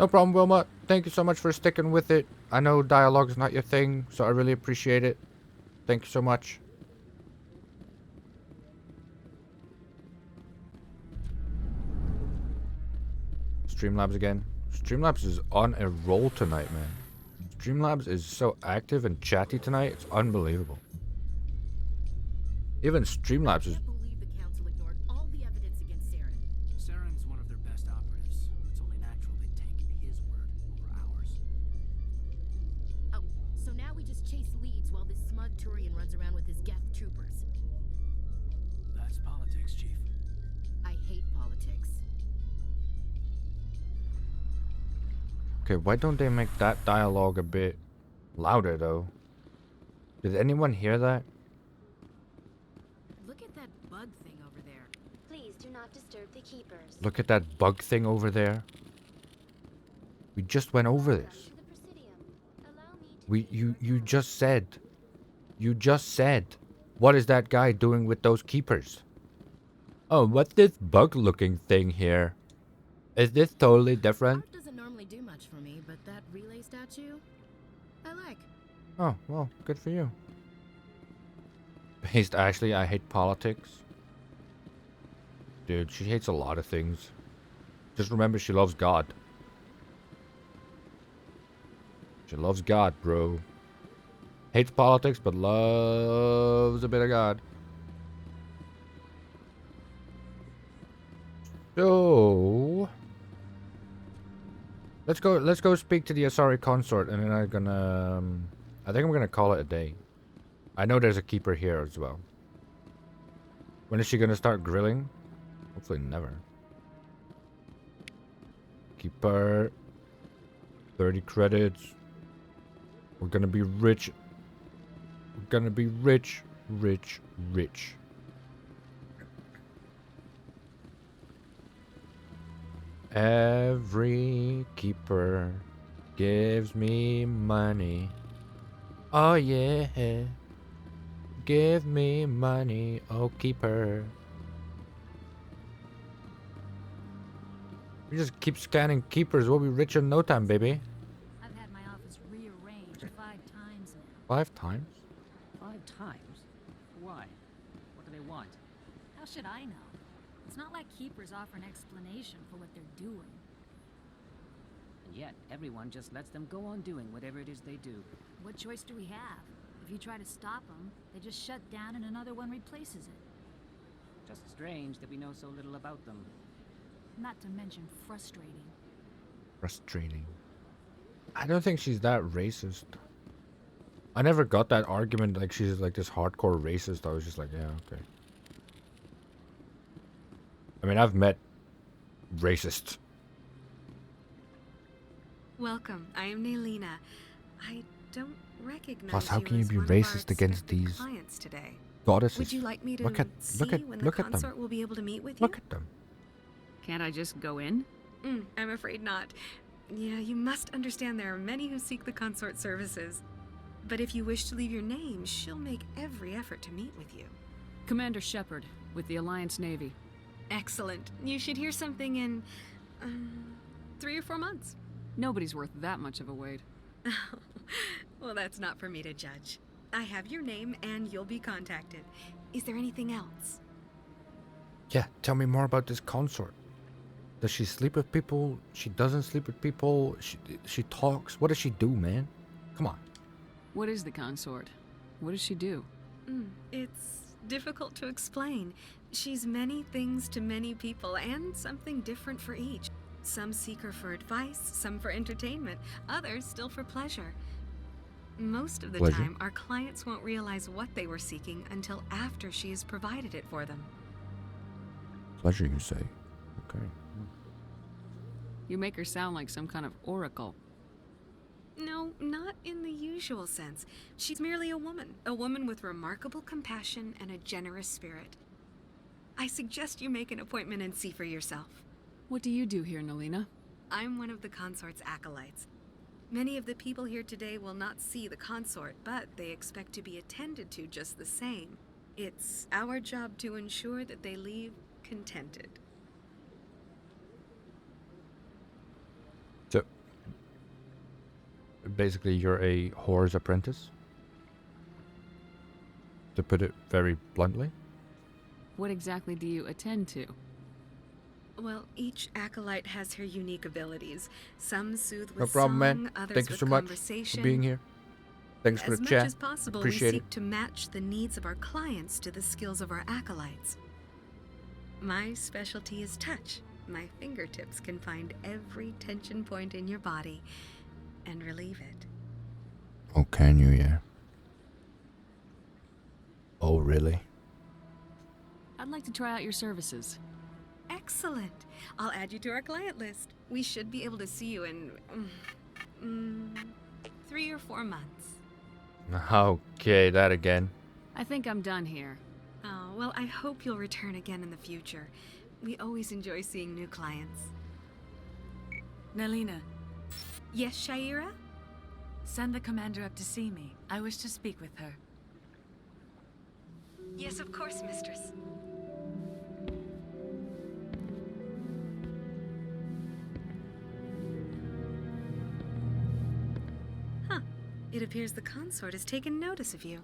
No problem, Wilma. Thank you so much for sticking with it. I know dialogue's not your thing, so I really appreciate it. Thank you so much. Streamlabs again. Streamlabs is on a roll tonight, man. Streamlabs is so active and chatty tonight, it's unbelievable. Even Streamlabs is... Saren's one of their best operatives. It's only natural they take his word over ours. Oh, so now we just chase leads while this smug Turian runs around with his Geth troopers. That's politics, Chief. I hate politics. Okay, why don't they make that dialogue a bit louder, though? Did anyone hear that? Look at that bug thing over there. Please do not disturb the keepers. Look at that bug thing over there. We just went over this. You just said. You just said. What is that guy doing with those keepers? Oh, what's this bug-looking thing here? Is this totally different? Art doesn't normally do much for me, but that relay statue, I like. Oh, well, good for you. Based Ashley, I hate politics. Dude, she hates a lot of things. Just remember, she loves God. She loves God, bro. Hates politics, but loves a bit of God. So... Let's go speak to the Asari consort, and then I'm gonna... I think I'm gonna call it a day. I know there's a keeper here as well. When is she gonna start grilling? Hopefully never. Keeper. 30 credits. We're gonna be rich. We're gonna be rich, rich, rich. Every keeper gives me money. Oh yeah. Give me money, oh keeper. We just keep scanning keepers. We'll be rich in no time, baby. I've had my office rearranged 5 times now. 5 times? 5 times? Why? What do they want? How should I know? It's not like keepers offer an explanation for what they're doing. And yet, everyone just lets them go on doing whatever it is they do. What choice do we have? If you try to stop them, they just shut down and another one replaces it. Just strange that we know so little about them. Not to mention frustrating. Frustrating. I don't think she's that racist. I never got that argument like she's like this hardcore racist. I was just like, yeah, okay. I mean, I've met racists. Welcome. I am Naylina. I don't recognize Plus, how you can you as be one of our racist against expected these clients today. goddesses? Would you like me to look at see when the look at consort them. will be able to meet with you? Look at them. Can't I just go in? I'm afraid not. Yeah, you must understand there are many who seek the consort services. But if you wish to leave your name, she'll make every effort to meet with you. Commander Shepard, with the Alliance Navy. Excellent. You should hear something in 3 or 4 months. Nobody's worth that much of a wait. Well, that's not for me to judge. I have your name and you'll be contacted. Is there anything else? Yeah, tell me more about this consort. Does she sleep with people? She doesn't sleep with people? She talks? What does she do, man? Come on. What is the consort? What does she do? It's difficult to explain. She's many things to many people and something different for each. Some seek her for advice, some for entertainment, others still for pleasure. Most of the Pleasure? time, our clients won't realize what they were seeking until after she has provided it for them. Pleasure, you say? Okay. You make her sound like some kind of oracle. No, not in the usual sense. She's merely a woman with remarkable compassion and a generous spirit. I suggest you make an appointment and see for yourself. What do you do here, Nalina? I'm one of the consort's acolytes. Many of the people here today will not see the consort, but they expect to be attended to just the same. It's our job to ensure that they leave contented. So, basically, you're a whore's apprentice? To put it very bluntly? What exactly do you attend to? Well, each acolyte has her unique abilities. Some soothe with No problem, song, man. others Thank you with so much conversation. for being here. Thanks for As the much chat. as possible, Appreciate we it. seek to match the needs of our clients to the skills of our acolytes. My specialty is touch. My fingertips can find every tension point in your body and relieve it. Oh, can you, yeah? Oh, really? I'd like to try out your services. Excellent. I'll add you to our client list. We should be able to see you in 3 or 4 months. Okay, that again. I think I'm done here. Oh, well, I hope you'll return again in the future. We always enjoy seeing new clients. Nelina, Yes, Shaira? send the commander up to see me. I wish to speak with her. Yes, of course, mistress. Huh. It appears the consort has taken notice of you.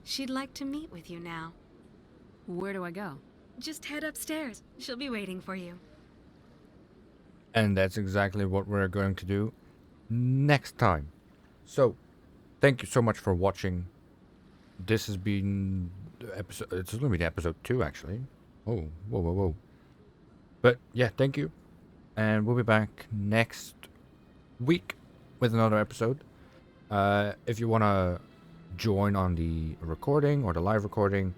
She'd like to meet with you now. Where do I go? Just head upstairs. She'll be waiting for you. And that's exactly what we're going to do next time. So, thank you so much for watching. This has been episode. It's going to be episode 2, actually. Oh, whoa. But yeah, thank you, and we'll be back next week with another episode. If you want to join on the recording or the live recording,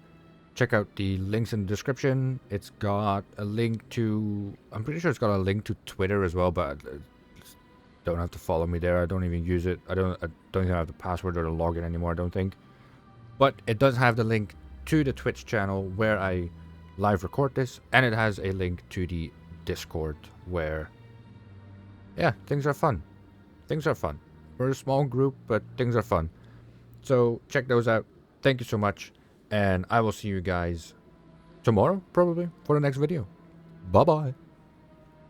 check out the links in the description. It's got a link to... I'm pretty sure it's got a link to Twitter as well, but don't have to follow me there. I don't even use it. I don't even have the password or the login anymore, I don't think. But it does have the link to the Twitch channel where I live record this, and it has a link to the Discord where, yeah, things are fun. Things are fun. We're a small group, but things are fun. So check those out. Thank you so much. And I will see you guys tomorrow, probably, for the next video. Bye-bye.